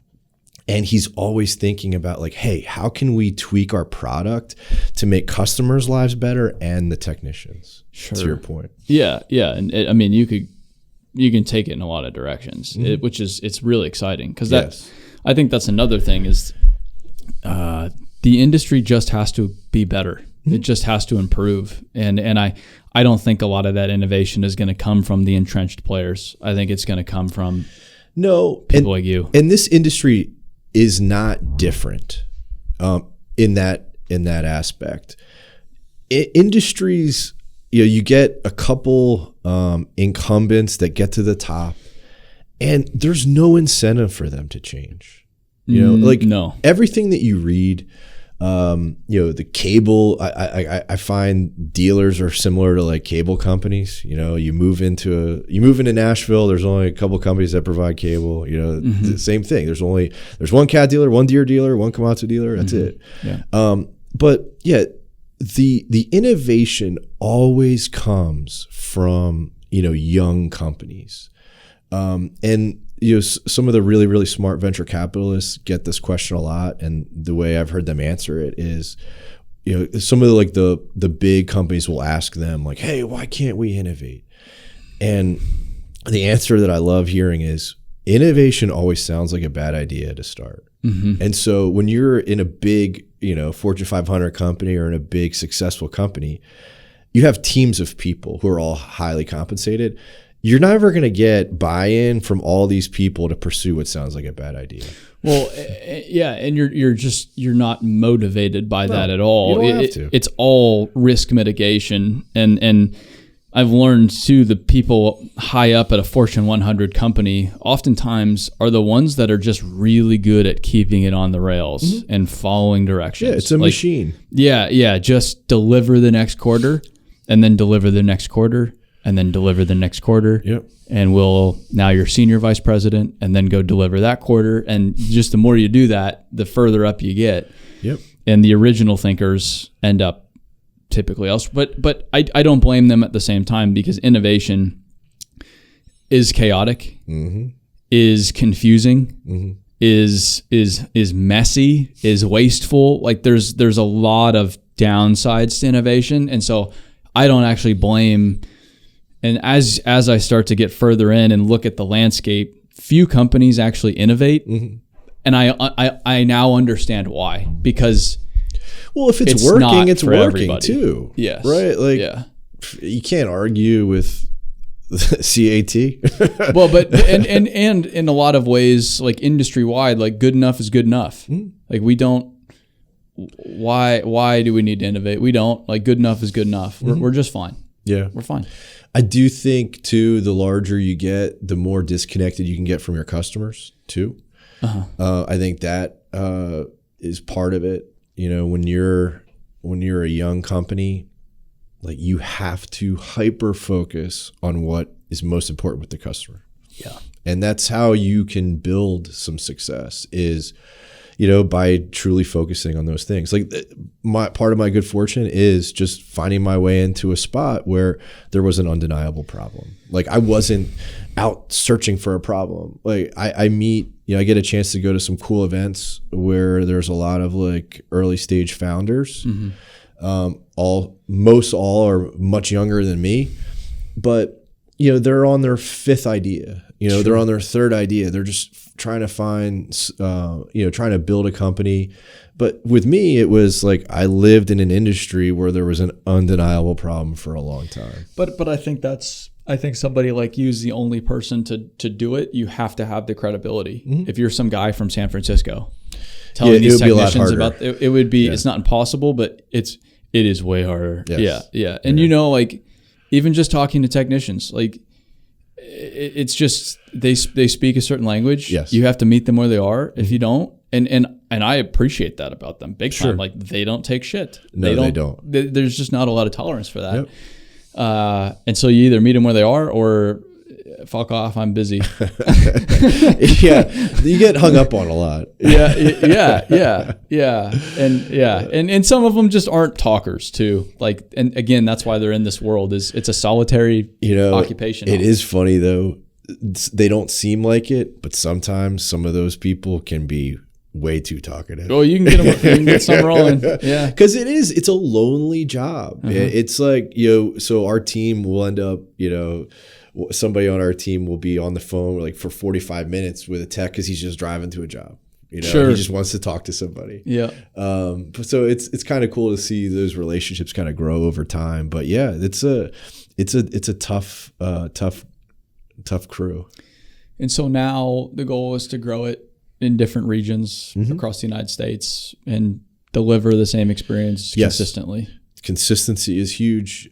Speaker 1: And he's always thinking about like, hey, how can we tweak our product to make customers' lives better and the technicians? Sure. To your point.
Speaker 2: Yeah, yeah. And I mean, you can take it in a lot of directions, which is it's really exciting because I think that's another thing is the industry just has to be better. It just has to improve. And I don't think a lot of that innovation is going to come from the entrenched players. I think it's going to come from people like you.
Speaker 1: And this industry is not different in that aspect. Industries, you get a couple incumbents that get to the top, and there's no incentive for them to change. No. Everything that you read, the cable. I find dealers are similar to like cable companies. You move into Nashville. There's only a couple companies that provide cable. The same thing. There's one cat dealer, one Deere dealer, one Komatsu dealer. That's it. Yeah. But yeah, the innovation always comes from young companies, and. Some of the really, really smart venture capitalists get this question a lot, and the way I've heard them answer it is, some of the big companies will ask them like, "Hey, why can't we innovate?" And the answer that I love hearing is, innovation always sounds like a bad idea to start. And so when you're in a big, Fortune 500 company or in a big successful company, you have teams of people who are all highly compensated. You're never going to get buy-in from all these people to pursue what sounds like a bad idea.
Speaker 2: Well, yeah, and you're not motivated by that at all.
Speaker 1: You don't have to.
Speaker 2: It's all risk mitigation, and I've learned too, the people high up at a Fortune 100 company oftentimes are the ones that are just really good at keeping it on the rails and following directions.
Speaker 1: Yeah, it's a machine.
Speaker 2: Yeah, just deliver the next quarter, and then deliver the next quarter. And then deliver the next quarter.
Speaker 1: Yep.
Speaker 2: And now you're senior vice president, and then go deliver that quarter. And just the more you do that, the further up you get.
Speaker 1: Yep. And
Speaker 2: the original thinkers end up typically else. But I don't blame them at the same time, because innovation is chaotic, is confusing, is messy, is wasteful. Like there's a lot of downsides to innovation. And so I don't actually blame. And as I start to get further in and look at the landscape, few companies actually innovate, and I now understand why. Because
Speaker 1: if it's working, it's working everybody. Too.
Speaker 2: Yes,
Speaker 1: right. Like you can't argue with CAT.
Speaker 2: Well, but and in a lot of ways, like industry wide, like good enough is good enough. Like we don't. Why do we need to innovate? We don't. Like good enough is good enough. We're just fine.
Speaker 1: Yeah,
Speaker 2: we're fine.
Speaker 1: I do think too, the larger you get, the more disconnected you can get from your customers too. I think that is part of it. When you're a young company, like you have to hyper focus on what is most important with the customer.
Speaker 2: Yeah,
Speaker 1: and that's how you can build some success is, by truly focusing on those things. Like part of my good fortune is just finding my way into a spot where there was an undeniable problem. Like I wasn't out searching for a problem. Like I meet, I get a chance to go to some cool events where there's a lot of like early stage founders. All are much younger than me, but they're on their fifth idea.
Speaker 2: Sure.
Speaker 1: They're on their third idea. They're just trying to find, trying to build a company. But with me, it was like I lived in an industry where there was an undeniable problem for a long time.
Speaker 2: But I think somebody like you is the only person to do it. You have to have the credibility. Mm-hmm. If you're some guy from San Francisco telling these technicians about it would be, it's not impossible, but it is way harder. Yes. Yeah. And like even just talking to technicians, like it's just they speak a certain language.
Speaker 1: Yes.
Speaker 2: You have to meet them where they are. If you don't, and I appreciate that about them big time.
Speaker 1: Sure.
Speaker 2: Like they don't take shit.
Speaker 1: No, they don't.
Speaker 2: There's just not a lot of tolerance for that.
Speaker 1: Yep.
Speaker 2: And so you either meet them where they are or fuck off, I'm busy.
Speaker 1: Yeah, you get hung up on a lot.
Speaker 2: And some of them just aren't talkers too. Like, and again, that's why they're in this world. It's a solitary occupation.
Speaker 1: It is funny though. They don't seem like it, but sometimes some of those people can be way too talkative.
Speaker 2: Oh, you can get some rolling. Yeah,
Speaker 1: because it's a lonely job. Uh-huh. It's like so our team will end up somebody on our team will be on the phone like for 45 minutes with a tech because he's just driving to a job.
Speaker 2: Sure.
Speaker 1: He just wants to talk to somebody.
Speaker 2: Yeah.
Speaker 1: So it's kind of cool to see those relationships kind of grow over time. But yeah, it's a tough crew.
Speaker 2: And so now the goal is to grow it in different regions across the United States and deliver the same experience consistently.
Speaker 1: Consistency is huge.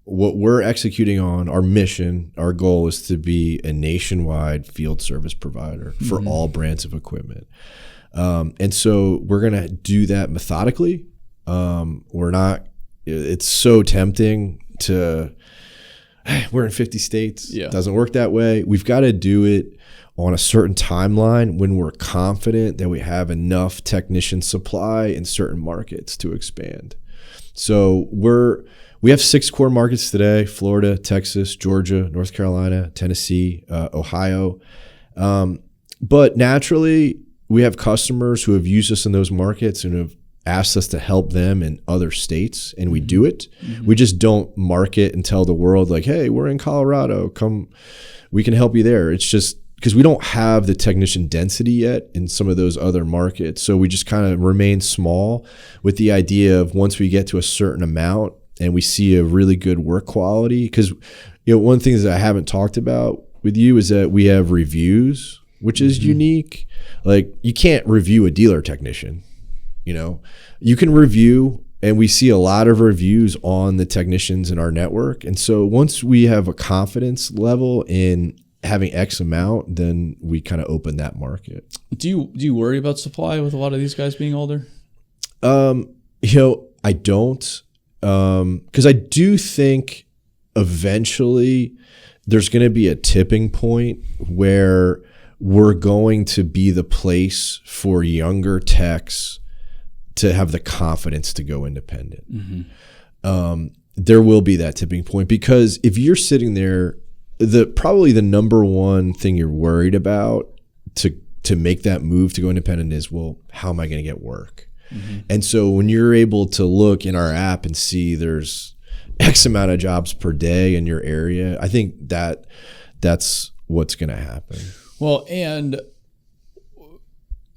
Speaker 1: What we're executing on, our mission, our goal is to be a nationwide field service provider for all brands of equipment. And so we're going to do that methodically. It's so tempting we're in 50 states.
Speaker 2: Yeah.
Speaker 1: It doesn't work that way. We've got to do it on a certain timeline when we're confident that we have enough technician supply in certain markets to expand. So we have 6 core markets today: Florida, Texas, Georgia, North Carolina, Tennessee, Ohio. But naturally, we have customers who have used us in those markets and have asked us to help them in other states, and we do it. Mm-hmm. We just don't market and tell the world like, hey, we're in Colorado, come, we can help you there. It's just because we don't have the technician density yet in some of those other markets. So we just kind of remain small with the idea of once we get to a certain amount and we see a really good work quality. Because one thing that I haven't talked about with you is that we have reviews, which is unique. Like you can't review a dealer technician. You can review, and we see a lot of reviews on the technicians in our network. And so once we have a confidence level in having X amount, then we kind of open that market.
Speaker 2: Do you worry about supply with a lot of these guys being older?
Speaker 1: I don't, because I do think eventually there's going to be a tipping point where we're going to be the place for younger techs to have the confidence to go independent. Mm-hmm. There will be that tipping point, because if you're sitting there, probably the number one thing you're worried about to make that move to go independent is, well, how am I going to get work? Mm-hmm. And so when you're able to look in our app and see there's X amount of jobs per day in your area, I think that's what's going to happen.
Speaker 2: Well, and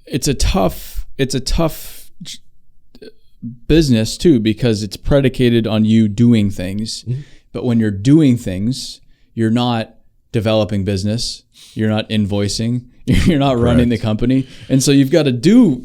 Speaker 2: it's a tough business too, because it's predicated on you doing things. Mm-hmm. But when you're doing things, you're not developing business, you're not invoicing, you're not running the company. And so you've got to do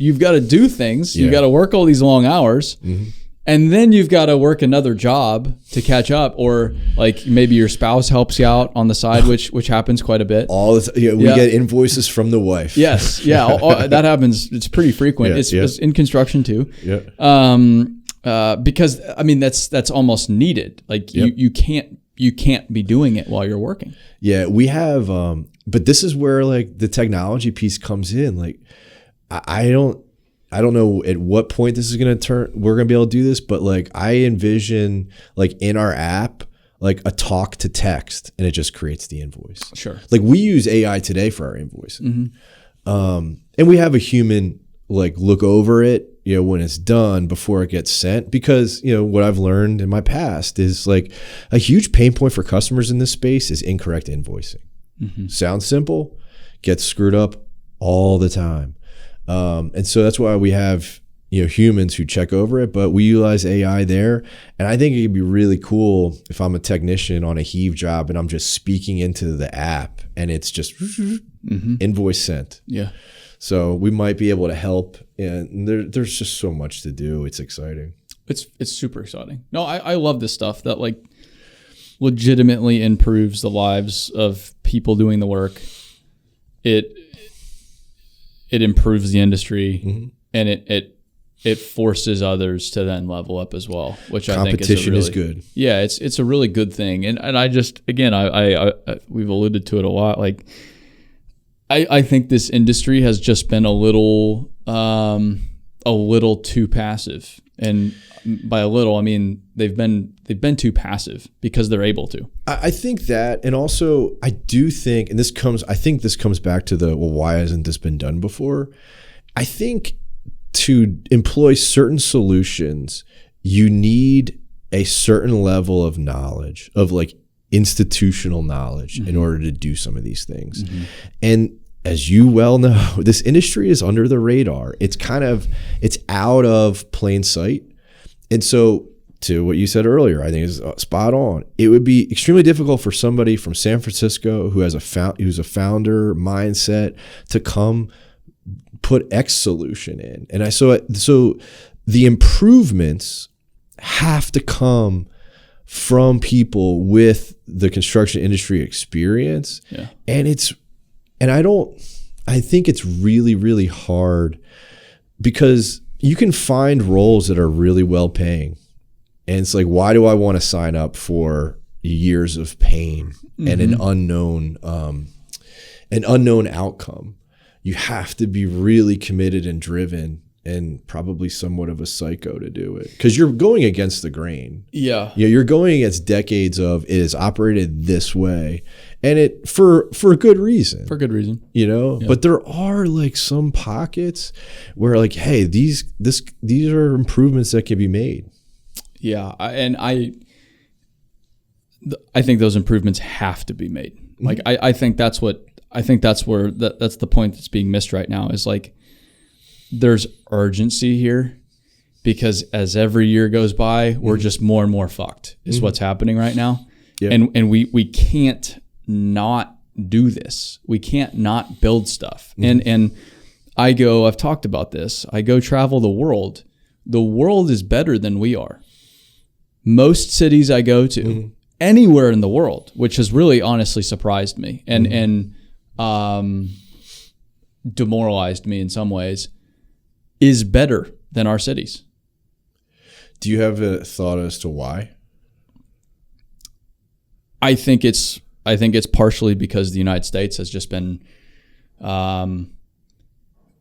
Speaker 2: things. You've got to work all these long hours. Mm-hmm. And then you've got to work another job to catch up, or like maybe your spouse helps you out on the side, which happens quite a bit.
Speaker 1: We get invoices from the wife.
Speaker 2: Yes, yeah, that happens. It's pretty frequent. It's in construction too.
Speaker 1: Yeah.
Speaker 2: Because I mean that's almost needed. Like you can't be doing it while you're working.
Speaker 1: Yeah, we have. But this is where like the technology piece comes in. Like I don't know at what point this is going to turn, we're going to be able to do this, but like I envision like in our app, like a talk to text, and it just creates the invoice.
Speaker 2: Sure.
Speaker 1: Like we use AI today for our invoicing. Mm-hmm. And we have a human like look over it when it's done before it gets sent, because, what I've learned in my past is like a huge pain point for customers in this space is incorrect invoicing. Sounds simple, gets screwed up all the time. And so that's why we have, humans who check over it, but we utilize AI there. And I think it'd be really cool if I'm a technician on a Heave job and I'm just speaking into the app and it's just invoice sent.
Speaker 2: Yeah.
Speaker 1: So we might be able to help, and there's just so much to do. It's exciting.
Speaker 2: It's super exciting. No, I love this stuff that like legitimately improves the lives of people doing the work. It improves the industry, and it forces others to then level up as well, which I think
Speaker 1: is good.
Speaker 2: Yeah, it's a really good thing. And I just, again, I we've alluded to it a lot. Like, I think this industry has just been a little too passive. And by a little, I mean they've been too passive because they're able to.
Speaker 1: I think that, and also I do think, and I think this comes back to why hasn't this been done before? I think to employ certain solutions, you need a certain level of knowledge, of like institutional knowledge, in order to do some of these things. And as you well know, this industry is under the radar. It's out of plain sight. And so, to what you said earlier, I think is spot on. It would be extremely difficult for somebody from San Francisco who's a founder mindset to come put X solution in. And so the improvements have to come from people with the construction industry experience.
Speaker 2: Yeah.
Speaker 1: I think it's really, really hard, because you can find roles that are really well paying. And it's like, why do I want to sign up for years of pain and an unknown outcome? You have to be really committed and driven, and probably somewhat of a psycho to do it, because you're going against the grain.
Speaker 2: Yeah.
Speaker 1: You're going against decades of it is operated this way, and it for a good reason.
Speaker 2: For good reason.
Speaker 1: Yeah. But there are like some pockets where like, hey, these are improvements that can be made.
Speaker 2: Yeah, I think those improvements have to be made. Like I think that's where that's the point that's being missed right now, is like there's urgency here, because as every year goes by, we're just more and more fucked is what's happening right now.
Speaker 1: Yep.
Speaker 2: And we can't not do this. We can't not build stuff. And I've talked about this. I go travel the world. The world is better than we are. Most cities I go to, anywhere in the world, which has really honestly surprised me and demoralized me in some ways, is better than our cities.
Speaker 1: Do you have a thought as to why?
Speaker 2: I think it's partially because the United States has just been,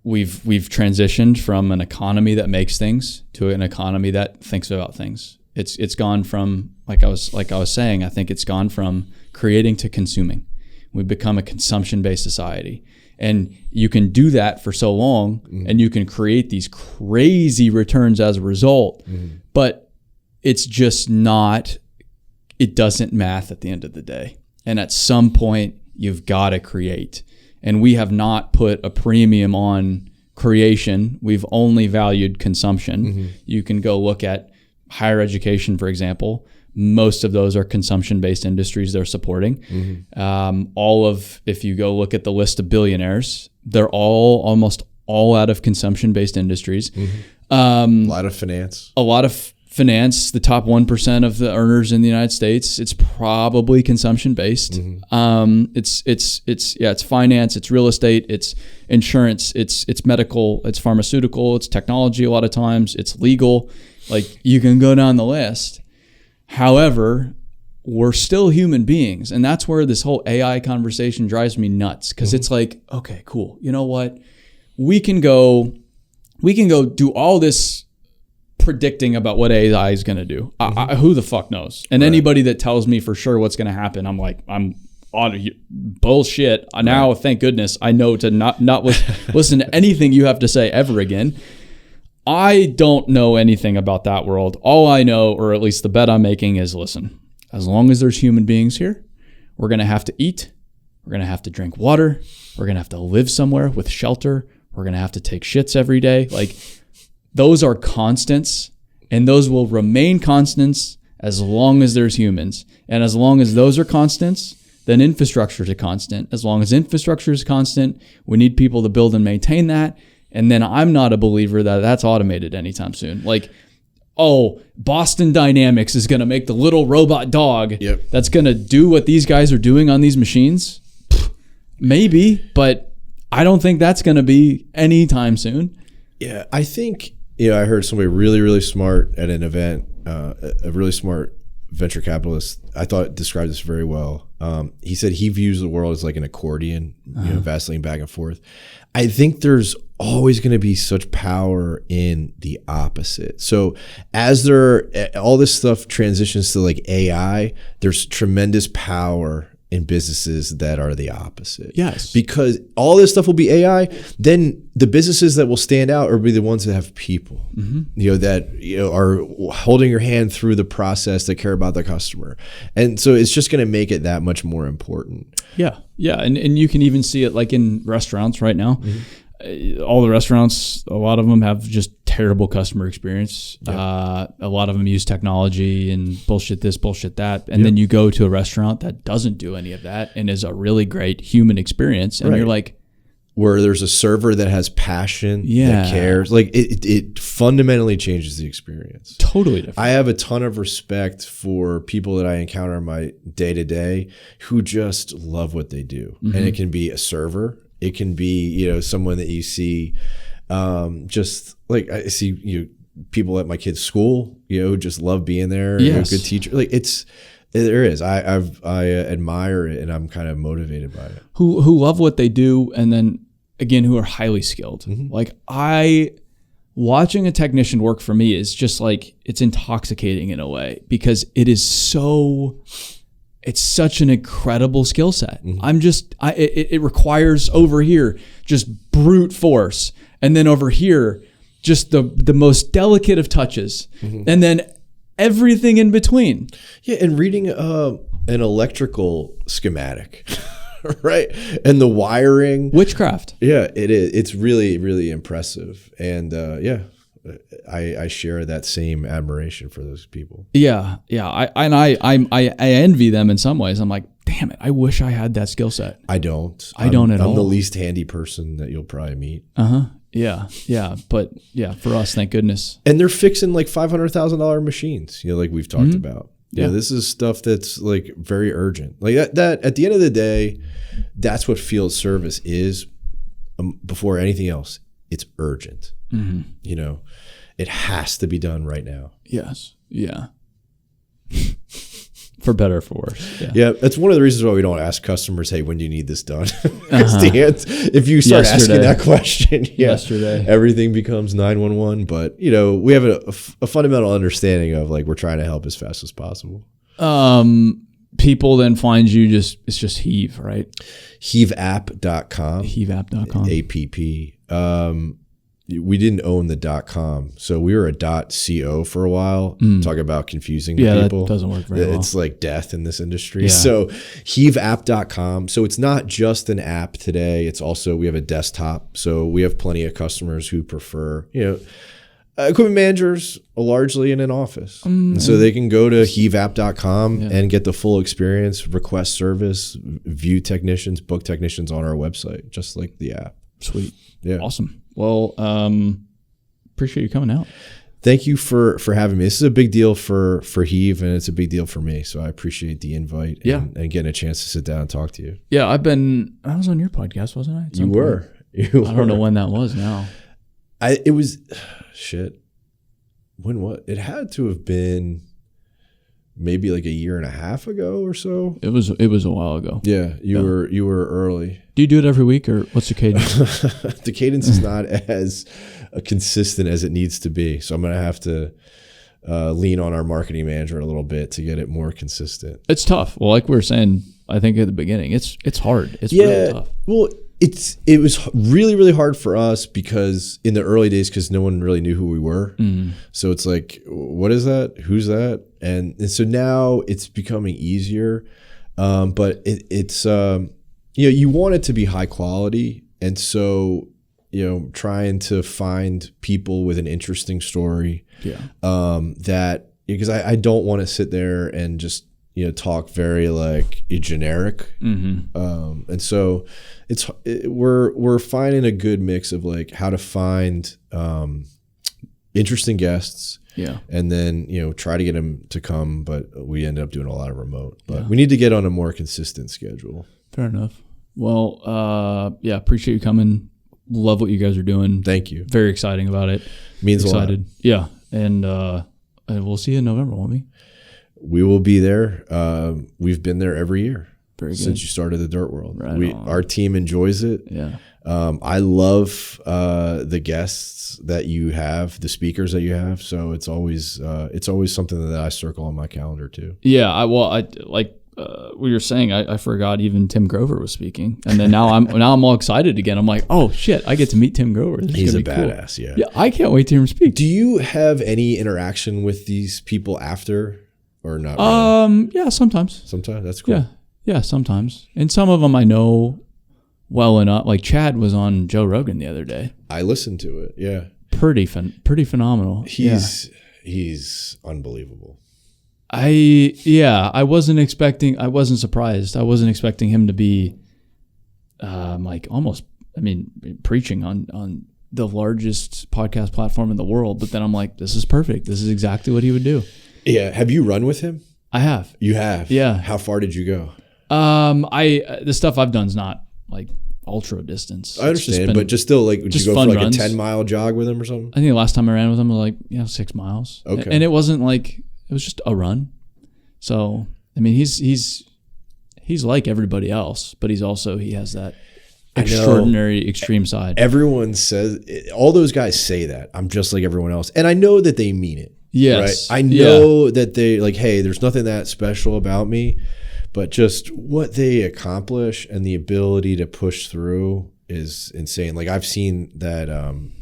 Speaker 2: we've transitioned from an economy that makes things to an economy that thinks about things. It's gone from, like I was saying, I think it's gone from creating to consuming. We've become a consumption-based society. And you can do that for so long, and you can create these crazy returns as a result, but it's just not, it doesn't math at the end of the day. And at some point, you've got to create. And we have not put a premium on creation. We've only valued consumption. You can go look at higher education, for example. Most of those are consumption-based industries they're supporting. If you go look at the list of billionaires, they're almost all out of consumption-based industries.
Speaker 1: A lot of finance.
Speaker 2: The top 1% of the earners in the United States, it's probably consumption-based. It's finance, it's real estate, it's insurance, it's medical, it's pharmaceutical, it's technology a lot of times, it's legal. Like, you can go down the list. However, we're still human beings. And that's where this whole AI conversation drives me nuts. Because it's like, okay, cool. You know what? We can go do all this predicting about what AI is going to do. Who the fuck knows? And anybody that tells me for sure what's going to happen, I'm like, I'm on bullshit. Now, thank goodness, I know to not listen to anything you have to say ever again. I don't know anything about that world. All I know, or at least the bet I'm making, is listen, as long as there's human beings here, we're going to have to eat. We're going to have to drink water. We're going to have to live somewhere with shelter. We're going to have to take shits every day. Like, those are constants, and those will remain constants as long as there's humans. And as long as those are constants, then infrastructure is a constant. As long as infrastructure is constant, we need people to build and maintain that. And then I'm not a believer that that's automated anytime soon. Like, oh, Boston Dynamics is going to make the little robot dog that's going to do what these guys are doing on these machines. Maybe, but I don't think that's going to be anytime soon.
Speaker 1: Yeah, I think, I heard somebody really, really smart at an event, a really smart venture capitalist, I thought described this very well. He said he views the world as like an accordion, vacillating back and forth. I think there's always going to be such power in the opposite. So as all this stuff transitions to like AI, there's tremendous power in businesses that are the opposite.
Speaker 2: Yes.
Speaker 1: Because all this stuff will be AI, then the businesses that will stand out will be the ones that have people, that are holding your hand through the process, that care about the customer. And so it's just going to make it that much more important.
Speaker 2: Yeah. Yeah. And you can even see it like in restaurants right now. All the restaurants, a lot of them have just terrible customer experience. A lot of them use technology and bullshit this, bullshit that. And then you go to a restaurant that doesn't do any of that and is a really great human experience. And you're like,
Speaker 1: where there's a server that has passion, that cares. Like it fundamentally changes the experience.
Speaker 2: Totally different.
Speaker 1: I have a ton of respect for people that I encounter in my day to day who just love what they do. And it can be a server. It can be, someone that you see, just like I see, people at my kid's school, who just love being there.
Speaker 2: Yes.
Speaker 1: Good teacher. Like there is. I admire it, and I'm kind of motivated by it.
Speaker 2: Who love what they do, and then again, who are highly skilled. Like watching a technician work for me is just like, it's intoxicating in a way, because it is it's such an incredible skill set. It requires over here just brute force, and then over here just the most delicate of touches, and then everything in between.
Speaker 1: Yeah, and reading an electrical schematic, right? And the wiring.
Speaker 2: Witchcraft.
Speaker 1: Yeah, it is. It's really, really impressive. And I share that same admiration for those people.
Speaker 2: Yeah. I envy them in some ways. I'm like, damn it, I wish I had that skill set.
Speaker 1: I don't.
Speaker 2: I don't at all.
Speaker 1: I'm the least handy person that you'll probably meet.
Speaker 2: Yeah. But yeah, for us, thank goodness.
Speaker 1: And they're fixing like $500,000 machines, like we've talked about.
Speaker 2: Yeah,
Speaker 1: this is stuff that's like very urgent. Like that at the end of the day, that's what field service is. Before anything else, it's urgent. It has to be done right now.
Speaker 2: Yes. Yeah. For better or for worse.
Speaker 1: Yeah, that's one of the reasons why we don't ask customers, hey, when do you need this done? If you start asking that question, everything becomes 911. But, we have a fundamental understanding of like, we're trying to help as fast as possible.
Speaker 2: People then find you it's just Heave, right?
Speaker 1: Heaveapp.com.
Speaker 2: Heaveapp.com.
Speaker 1: APP. We didn't own the .com, so we were a .co for a while. Talk about confusing the people.
Speaker 2: That doesn't work very well.
Speaker 1: It's like death in this industry. So heaveapp.com. So it's not just an app today. It's also, we have a desktop. So we have plenty of customers who prefer, equipment managers largely in an office. So they can go to heaveapp.com and get the full experience, request service, view technicians, book technicians on our website, just like the app.
Speaker 2: Sweet.
Speaker 1: Yeah.
Speaker 2: Awesome. Well, appreciate you coming out.
Speaker 1: Thank you for having me. This is a big deal for Heave, and it's a big deal for me. So I appreciate the invite and getting a chance to sit down and talk to you.
Speaker 2: Yeah, I was on your podcast, wasn't I?
Speaker 1: You were. I
Speaker 2: don't know when that was now.
Speaker 1: It was, when what? It had to have been maybe like a year and a half ago or so.
Speaker 2: It was a while ago.
Speaker 1: Yeah, you were early.
Speaker 2: Do you do it every week, or what's the cadence?
Speaker 1: The cadence is not as consistent as it needs to be. So I'm going to have to lean on our marketing manager a little bit to get it more consistent.
Speaker 2: It's tough. Well, like we were saying, I think at the beginning, it's hard. It's really tough.
Speaker 1: Well, it was really, really hard for us because in the early days, because no one really knew who we were. So it's like, what is that? Who's that? And so now it's becoming easier. But it's you want it to be high quality. And so, trying to find people with an interesting story that, because I don't want to sit there and just, talk very like generic. And so we're finding a good mix of like how to find interesting guests.
Speaker 2: Yeah.
Speaker 1: And then, try to get them to come, but we ended up doing a lot of remote. But we need to get on a more consistent schedule.
Speaker 2: Fair enough. Well, appreciate you coming. Love what you guys are doing.
Speaker 1: Thank you.
Speaker 2: Very exciting about it.
Speaker 1: Means
Speaker 2: excited.
Speaker 1: a lot.
Speaker 2: Yeah. And we'll see you in November, won't we?
Speaker 1: We will be there. We've been there every year.
Speaker 2: Very good.
Speaker 1: Since you started the Dirt World.
Speaker 2: Right
Speaker 1: our team enjoys it.
Speaker 2: Yeah.
Speaker 1: I love the guests that you have, the speakers that you have. So it's always something that I circle on my calendar too.
Speaker 2: Yeah. I like what you're saying. I forgot even Tim Grover was speaking, and then now I'm all excited again. I'm like, oh shit, I get to meet Tim Grover.
Speaker 1: He's a badass. Cool.
Speaker 2: Yeah. I can't wait to hear him speak.
Speaker 1: Do you have any interaction with these people after, or not? Really?
Speaker 2: Yeah, sometimes.
Speaker 1: Sometimes that's cool.
Speaker 2: Yeah, sometimes. And some of them I know well enough. Like Chad was on Joe Rogan the other day.
Speaker 1: I listened to it. Yeah.
Speaker 2: Pretty phenomenal.
Speaker 1: He's unbelievable.
Speaker 2: I wasn't surprised. I wasn't expecting him to be preaching on the largest podcast platform in the world. But then I'm like, this is perfect. This is exactly what he would do.
Speaker 1: Yeah. Have you run with him?
Speaker 2: I have.
Speaker 1: You have?
Speaker 2: Yeah.
Speaker 1: How far did you go?
Speaker 2: The stuff I've done is not like ultra distance.
Speaker 1: I understand, but just still, like, would you go for like runs. A 10-mile jog with him or something?
Speaker 2: I think the last time I ran with him was like 6 miles.
Speaker 1: Okay.
Speaker 2: And it wasn't like, it was just a run. So I mean, he's like everybody else, but he has that extraordinary extreme side.
Speaker 1: Everyone says, all those guys say that I'm just like everyone else, and I know that they mean it.
Speaker 2: Yes,
Speaker 1: right? I know that they like, hey, there's nothing that special about me, but just what they accomplish and the ability to push through is insane. Like, I've seen that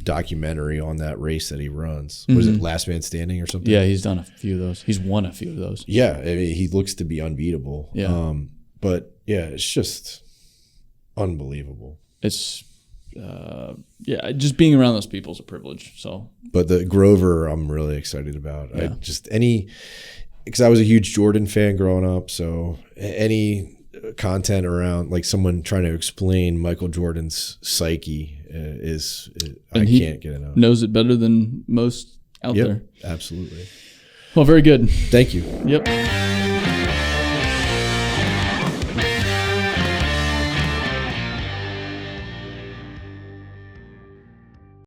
Speaker 1: documentary on that race that he runs. Was it Last Man Standing or something?
Speaker 2: Yeah, he's done a few of those. He's won a few of those.
Speaker 1: Yeah, I mean, he looks to be unbeatable.
Speaker 2: Yeah.
Speaker 1: But yeah, it's just unbelievable.
Speaker 2: It's just being around those people is a privilege. So,
Speaker 1: but the Grover, I'm really excited about.
Speaker 2: Yeah.
Speaker 1: Because I was a huge Jordan fan growing up, so any content around like someone trying to explain Michael Jordan's psyche I can't get enough.
Speaker 2: Knows it better than most out there.
Speaker 1: Absolutely.
Speaker 2: Well, very good.
Speaker 1: Thank you.
Speaker 2: Yep.